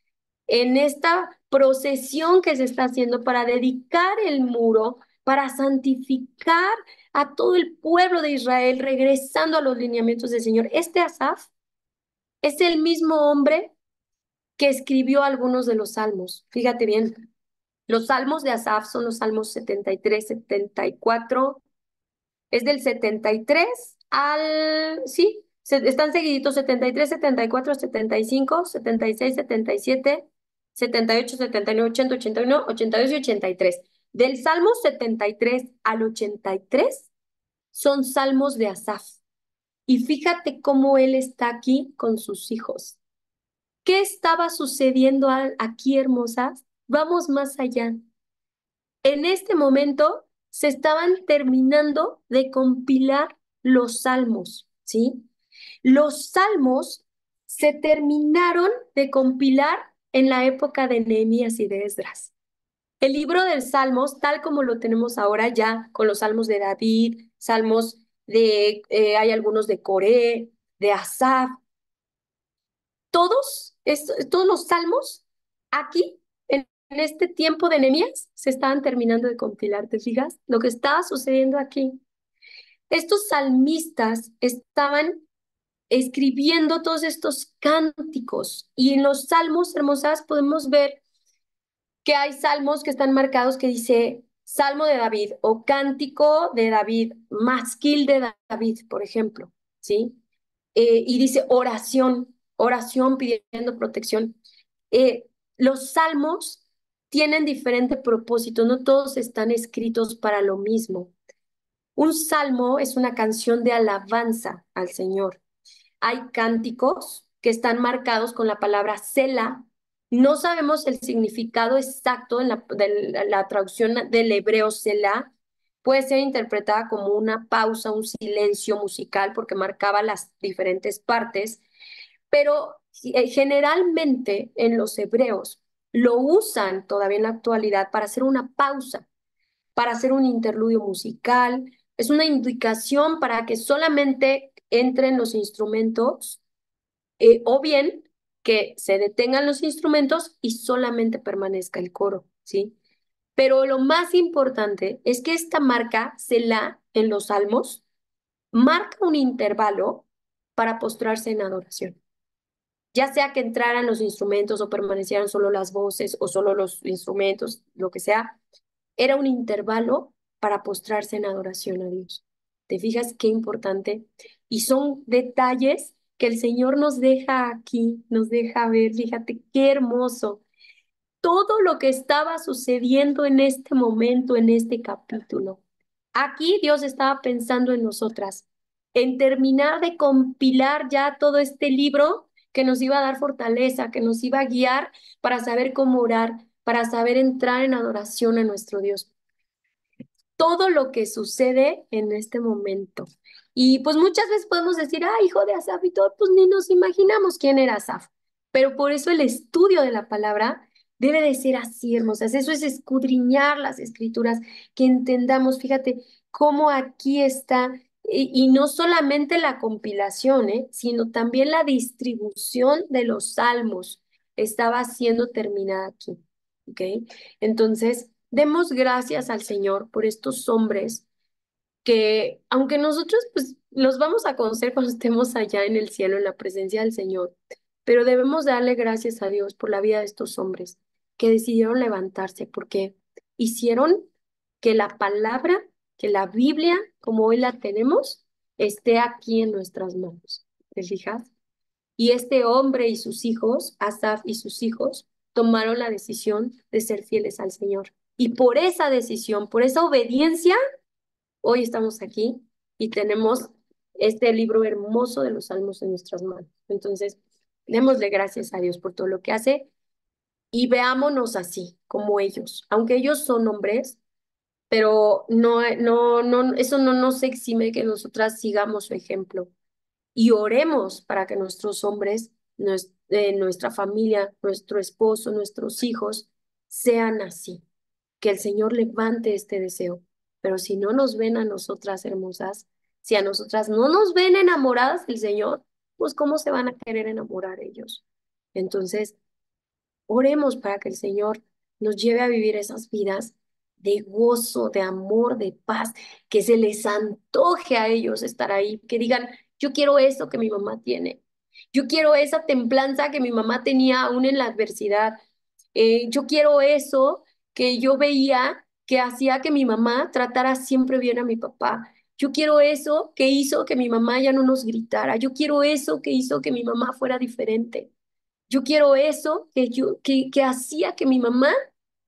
en esta procesión que se está haciendo para dedicar el muro, para santificar a todo el pueblo de Israel, regresando a los lineamientos del Señor. Este Asaf es el mismo hombre que escribió algunos de los salmos. Fíjate bien, los salmos de Asaf son los salmos 73, 74. Es del 73 al, sí, están seguiditos 73, 74, 75, 76, 77, 78, 79, 80, 81, 82 y 83. Del Salmo 73 al 83 son salmos de Asaf. Y fíjate cómo él está aquí con sus hijos. ¿Qué estaba sucediendo aquí, hermosas? Vamos más allá. En este momento se estaban terminando de compilar los salmos, ¿sí? Los salmos se terminaron de compilar en la época de Nehemías y de Esdras. El libro de Salmos, tal como lo tenemos ahora ya, con los salmos de David, salmos hay algunos de Coré, de Asaf, todos los salmos aquí, en este tiempo de Nehemías, se estaban terminando de compilar, ¿te fijas? Lo que estaba sucediendo aquí. Estos salmistas estaban escribiendo todos estos cánticos y en los salmos, hermosas, podemos ver que hay salmos que están marcados que dice Salmo de David o Cántico de David, Masquil de David, por ejemplo, ¿sí? Y dice oración, oración pidiendo protección. Los salmos tienen diferente propósito, no todos están escritos para lo mismo. Un salmo es una canción de alabanza al Señor. Hay cánticos que están marcados con la palabra sela. No sabemos el significado exacto de la traducción del hebreo sela. Puede ser interpretada como una pausa, un silencio musical, porque marcaba las diferentes partes, pero generalmente en los hebreos lo usan todavía en la actualidad para hacer una pausa, para hacer un interludio musical. Es una indicación para que solamente entren los instrumentos, o bien que se detengan los instrumentos y solamente permanezca el coro, ¿sí? Pero lo más importante es que esta marca, Selah, en los salmos, marca un intervalo para postrarse en adoración. Ya sea que entraran los instrumentos o permanecieran solo las voces o solo los instrumentos, lo que sea, era un intervalo para postrarse en adoración a Dios. ¿Te fijas qué importante? Y son detalles que el Señor nos deja aquí, nos deja ver. Fíjate qué hermoso. Todo lo que estaba sucediendo en este momento, en este capítulo. Aquí Dios estaba pensando en nosotras, en terminar de compilar ya todo este libro que nos iba a dar fortaleza, que nos iba a guiar para saber cómo orar, para saber entrar en adoración a nuestro Dios. Todo lo que sucede en este momento. Y pues muchas veces podemos decir, ah, hijo de Asaf y todo, pues ni nos imaginamos quién era Asaf. Pero por eso el estudio de la palabra debe de ser así, hermosas. Eso es escudriñar las escrituras, que entendamos, fíjate, cómo aquí está, y no solamente la compilación, sino también la distribución de los salmos estaba siendo terminada aquí. ¿Ok? Entonces, demos gracias al Señor por estos hombres que, aunque nosotros pues los vamos a conocer cuando estemos allá en el cielo, en la presencia del Señor, pero debemos darle gracias a Dios por la vida de estos hombres que decidieron levantarse porque hicieron que la palabra, que la Biblia, como hoy la tenemos, esté aquí en nuestras manos. ¿Te fijas? Y este hombre y sus hijos, Asaf y sus hijos, tomaron la decisión de ser fieles al Señor. Y por esa decisión, por esa obediencia, hoy estamos aquí y tenemos este libro hermoso de los Salmos en nuestras manos. Entonces, démosle gracias a Dios por todo lo que hace y veámonos así, como ellos. Aunque ellos son hombres, pero eso no nos exime de que nosotras sigamos su ejemplo y oremos para que nuestros hombres, nuestra familia, nuestro esposo, nuestros hijos sean así. Que el Señor levante este deseo pero si no nos ven a nosotras hermosas, si a nosotras no nos ven enamoradas del Señor, pues ¿cómo se van a querer enamorar ellos? Entonces, oremos para que el Señor nos lleve a vivir esas vidas de gozo, de amor, de paz, que se les antoje a ellos estar ahí, que digan, yo quiero eso que mi mamá tiene, yo quiero esa templanza que mi mamá tenía aún en la adversidad. Yo quiero eso que yo veía que hacía que mi mamá tratara siempre bien a mi papá. Yo quiero eso que hizo que mi mamá ya no nos gritara. Yo quiero eso que hizo que mi mamá fuera diferente. Yo quiero eso que hacía que mi mamá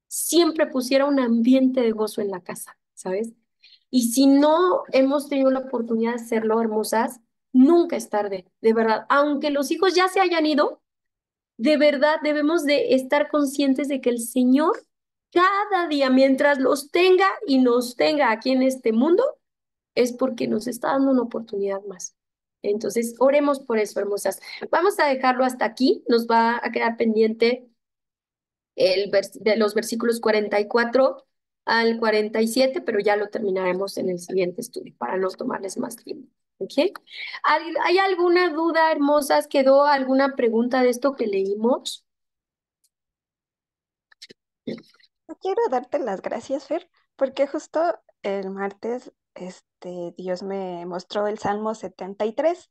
siempre pusiera un ambiente de gozo en la casa, ¿sabes? Y si no hemos tenido la oportunidad de hacerlo, hermosas, nunca es tarde, de verdad. Aunque los hijos ya se hayan ido, de verdad debemos de estar conscientes de que el Señor cada día, mientras los tenga y nos tenga aquí en este mundo, es porque nos está dando una oportunidad más. Entonces, oremos por eso, hermosas. Vamos a dejarlo hasta aquí. Nos va a quedar pendiente de los versículos 44 al 47, pero ya lo terminaremos en el siguiente estudio para no tomarles más tiempo. ¿Ok? ¿Hay alguna duda, hermosas? ¿Quedó alguna pregunta de esto que leímos? Quiero darte las gracias, Fer, porque justo el martes Dios me mostró el Salmo 73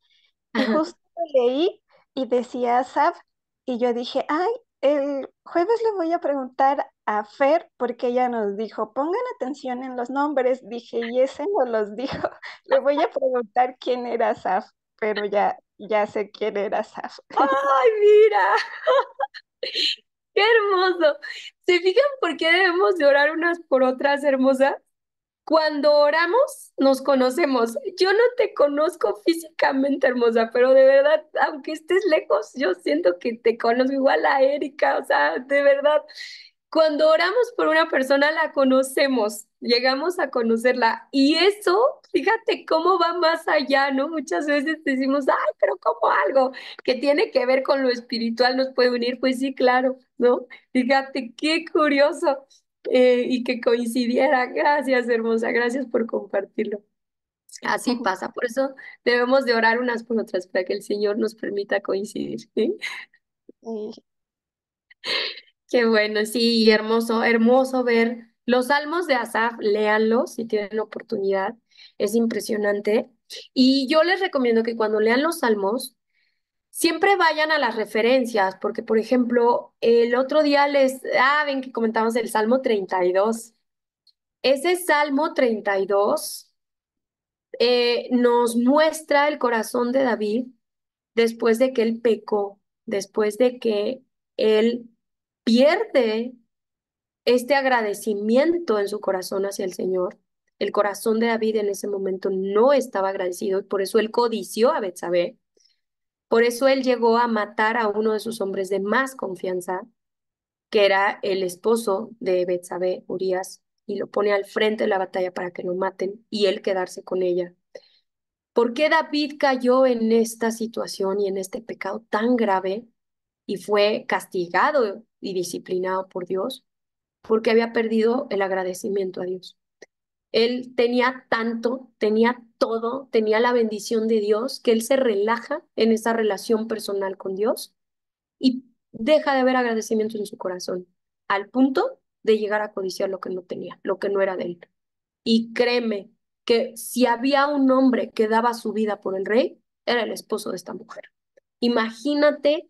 y Ajá. justo leí y decía Asaf y yo dije, ay, el jueves le voy a preguntar a Fer porque ella nos dijo, pongan atención en los nombres, dije, y ese no los dijo, le voy a preguntar quién era Asaf, pero ya sé quién era Asaf. ¡Ay, mira! ¡Qué hermoso! ¿Se fijan por qué debemos de orar unas por otras, hermosas? Cuando oramos, nos conocemos. Yo no te conozco físicamente, hermosa, pero de verdad, aunque estés lejos, yo siento que te conozco igual a Erika, o sea, de verdad. Cuando oramos por una persona, la conocemos, llegamos a conocerla. Y eso, fíjate cómo va más allá, ¿no? Muchas veces decimos, ay, pero como algo que tiene que ver con lo espiritual nos puede unir. Pues sí, claro, ¿no? Fíjate, qué curioso y que coincidiera. Gracias, hermosa, gracias por compartirlo. Así pasa, por eso debemos de orar unas por otras para que el Señor nos permita coincidir, ¿sí? Y, Qué bueno, sí, hermoso, hermoso ver los salmos de Asaf, léanlos si tienen oportunidad, es impresionante. Y yo les recomiendo que cuando lean los salmos, siempre vayan a las referencias, porque por ejemplo, el otro día ven que comentamos el Salmo 32. Ese Salmo 32 nos muestra el corazón de David después de que él pecó, después de que él pierde este agradecimiento en su corazón hacia el Señor. El corazón de David en ese momento no estaba agradecido y por eso él codició a Betsabé. Por eso él llegó a matar a uno de sus hombres de más confianza, que era el esposo de Betsabé, Urías, y lo pone al frente de la batalla para que lo maten y él quedarse con ella. ¿Por qué David cayó en esta situación y en este pecado tan grave y fue castigado y disciplinado por Dios? Porque había perdido el agradecimiento a Dios. Él tenía tanto, tenía todo, tenía la bendición de Dios, que él se relaja en esa relación personal con Dios y deja de haber agradecimiento en su corazón, al punto de llegar a codiciar lo que no tenía, lo que no era de él. Y créeme que si había un hombre que daba su vida por el rey, era el esposo de esta mujer. Imagínate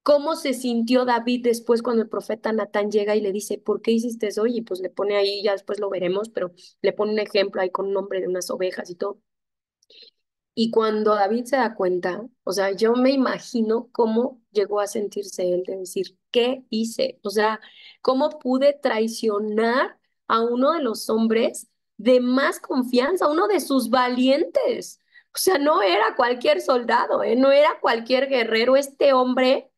cómo se sintió David después cuando el profeta Natán llega y le dice, ¿por qué hiciste eso? Y pues le pone ahí, ya después lo veremos, pero le pone un ejemplo ahí con un nombre de unas ovejas y todo. Y cuando David se da cuenta, o sea, yo me imagino cómo llegó a sentirse él de decir, ¿qué hice? O sea, ¿cómo pude traicionar a uno de los hombres de más confianza, uno de sus valientes? O sea, no era cualquier soldado, ¿eh? No era cualquier guerrero. Este hombre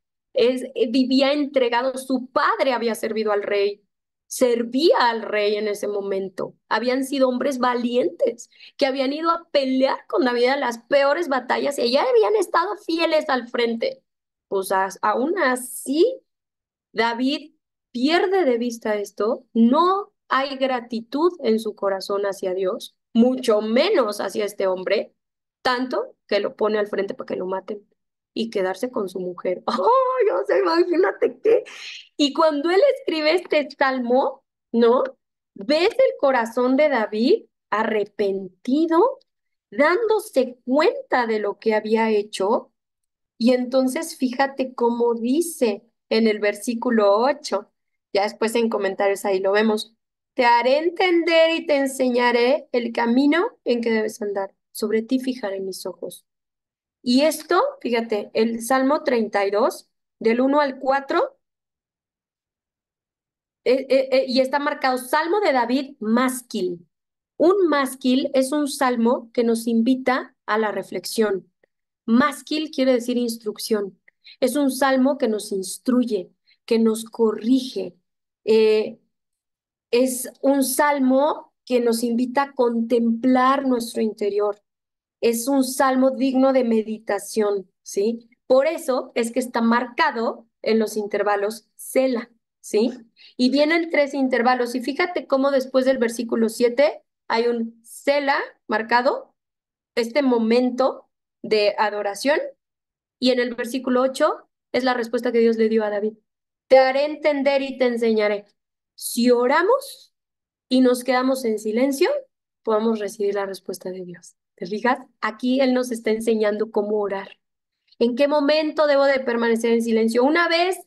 vivía entregado, su padre había servido al rey, servía al rey en ese momento. Habían sido hombres valientes que habían ido a pelear con David en las peores batallas y ya habían estado fieles al frente. Pues aún así, David pierde de vista esto, no hay gratitud en su corazón hacia Dios, mucho menos hacia este hombre, tanto que lo pone al frente para que lo maten y quedarse con su mujer. ¡Oh, yo sé, imagínate qué! Y cuando él escribe este salmo, ¿no? ¿Ves el corazón de David arrepentido, dándose cuenta de lo que había hecho? Y entonces fíjate cómo dice en el versículo 8, ya después en comentarios ahí lo vemos, te haré entender y te enseñaré el camino en que debes andar, sobre ti fijaré mis ojos. Y esto, fíjate, el Salmo 32, del 1 al 4, y está marcado Salmo de David, másquil. Un másquil es un salmo que nos invita a la reflexión. Másquil quiere decir instrucción. Es un salmo que nos instruye, que nos corrige. Eh, es un salmo que nos invita a contemplar nuestro interior. Es un salmo digno de meditación, ¿sí? Por eso es que está marcado en los intervalos Sela, ¿sí? Y vienen tres intervalos. Y fíjate cómo después del versículo 7 hay un Sela marcado, este momento de adoración, y en el versículo 8 es la respuesta que Dios le dio a David. Te haré entender y te enseñaré. Si oramos y nos quedamos en silencio, podemos recibir la respuesta de Dios. ¿Te fijas? Aquí Él nos está enseñando cómo orar. ¿En qué momento debo de permanecer en silencio? Una vez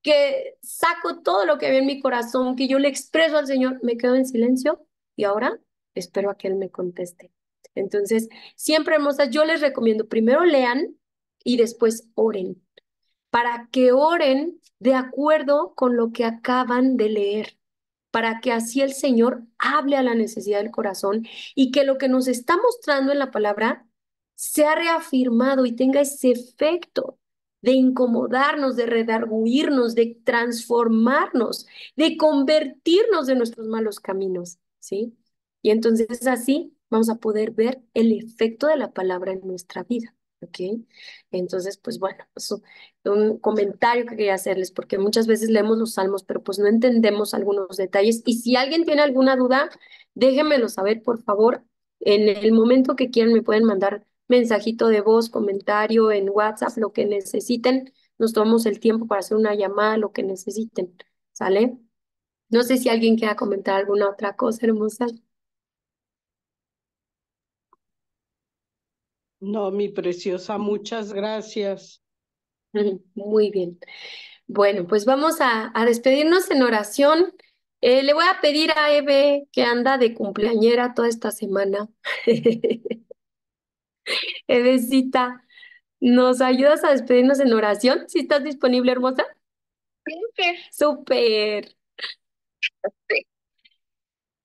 que saco todo lo que había en mi corazón, que yo le expreso al Señor, me quedo en silencio y ahora espero a que Él me conteste. Entonces, siempre, hermosas, yo les recomiendo, primero lean y después oren, para que oren de acuerdo con lo que acaban de leer, para que así el Señor hable a la necesidad del corazón y que lo que nos está mostrando en la palabra sea reafirmado y tenga ese efecto de incomodarnos, de redarguirnos, de transformarnos, de convertirnos de nuestros malos caminos, ¿sí? Y entonces así vamos a poder ver el efecto de la palabra en nuestra vida, ¿ok? Entonces, pues bueno, eso un comentario que quería hacerles, porque muchas veces leemos los salmos, pero pues no entendemos algunos detalles. Y si alguien tiene alguna duda, déjenmelo saber, por favor. En el momento que quieran, me pueden mandar mensajito de voz, comentario en WhatsApp, lo que necesiten. Nos tomamos el tiempo para hacer una llamada, lo que necesiten. ¿Sale? No sé si alguien quiera comentar alguna otra cosa hermosa. No, mi preciosa, muchas gracias. Muy bien. Bueno, pues vamos a despedirnos en oración. Le voy a pedir a Eve, que anda de cumpleañera toda esta semana. Evecita, ¿nos ayudas a despedirnos en oración? ¿Si estás disponible, hermosa? Súper. Súper.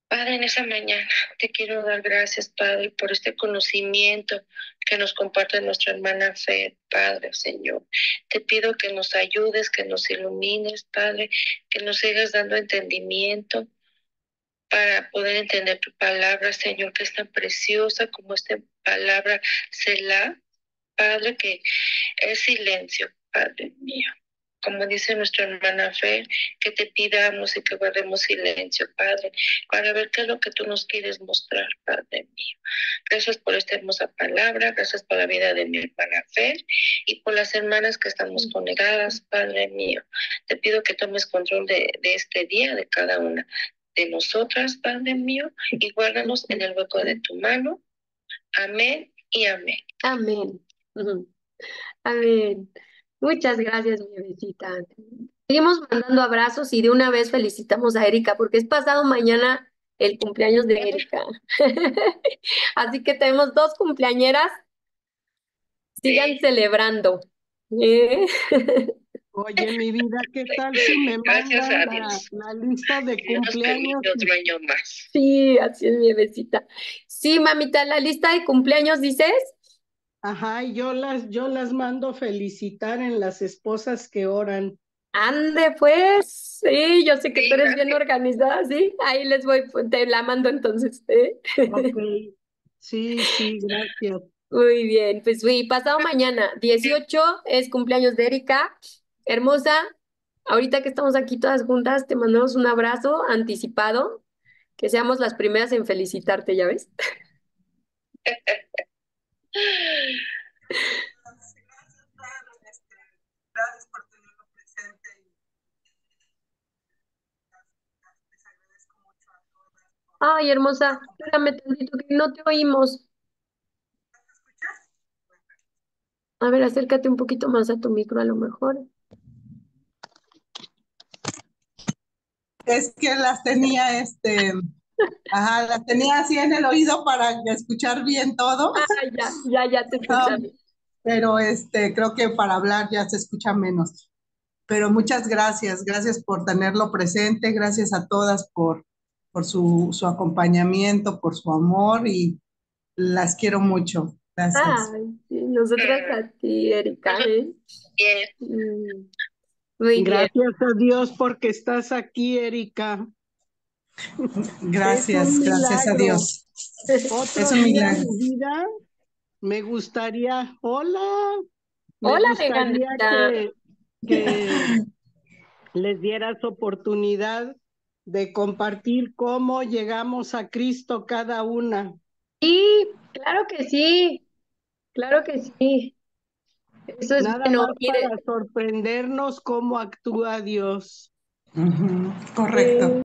Padre, en esa mañana te quiero dar gracias, Padre, por este conocimiento que nos comparte nuestra hermana Fe, Padre, Señor. Te pido que nos ayudes, que nos ilumines, Padre, que nos sigas dando entendimiento para poder entender tu palabra, Señor, que es tan preciosa como esta palabra Selah, Padre, que es silencio, Padre mío. Como dice nuestra hermana Fe, que te pidamos y que guardemos silencio, Padre, para ver qué es lo que tú nos quieres mostrar, Padre mío. Gracias por esta hermosa palabra, gracias por la vida de mi hermana Fe y por las hermanas que estamos conectadas, Padre mío. Te pido que tomes control de este día, de cada una de nosotras, Padre mío, y guárdanos en el hueco de tu mano. Amén y amén. Amén. Ujú. Amén. Muchas gracias, mi bebecita. Seguimos mandando abrazos y de una vez felicitamos a Erika porque es pasado mañana el cumpleaños de Erika. Así que tenemos dos cumpleañeras. Sigan Sí. celebrando. ¿Eh? Oye, mi vida, ¿qué tal si me Gracias mandan a Dios. la lista de Dios nos cumpleaños? permite otro año más. Sí, así es mi bebecita. Sí, mamita, la lista de cumpleaños dices. Ajá, y yo las mando felicitar en las esposas que oran. Ande, pues. Sí, yo sé que Sí, tú eres bien gracias. organizada, sí. Ahí les voy, pues, te la mando entonces. ¿Eh? Ok, sí, gracias. Muy bien, pues sí, pasado mañana, 18 es cumpleaños de Erika. Hermosa, ahorita que estamos aquí todas juntas, te mandamos un abrazo anticipado. Que seamos las primeras en felicitarte, ¿ya ves? Gracias por tenerlo presente y les agradezco mucho a todas. Ay, hermosa, espérame tantito que no te oímos. A ver, acércate un poquito más a tu micro a lo mejor. Es que las tenía, las tenía así en el oído para escuchar bien todo. Ah, ya te Ah, escuchamos. pero creo que para hablar ya se escucha menos. Pero muchas gracias, gracias por tenerlo presente, gracias a todas por su acompañamiento, por su amor y las quiero mucho. Gracias. Ay, sí, nosotras a ti, Erika, ¿eh? Bien. Muy bien. Gracias a Dios porque estás aquí, Erika. Es un Gracias a milagro. Dios. Otro Es un día, milagro. mi vida, me gustaría, hola, me Hola, gustaría Megandita. que les dieras oportunidad de compartir cómo llegamos a Cristo cada una. Sí, claro que sí, claro que sí. Eso es Nada bueno. más para sorprendernos cómo actúa Dios. Correcto.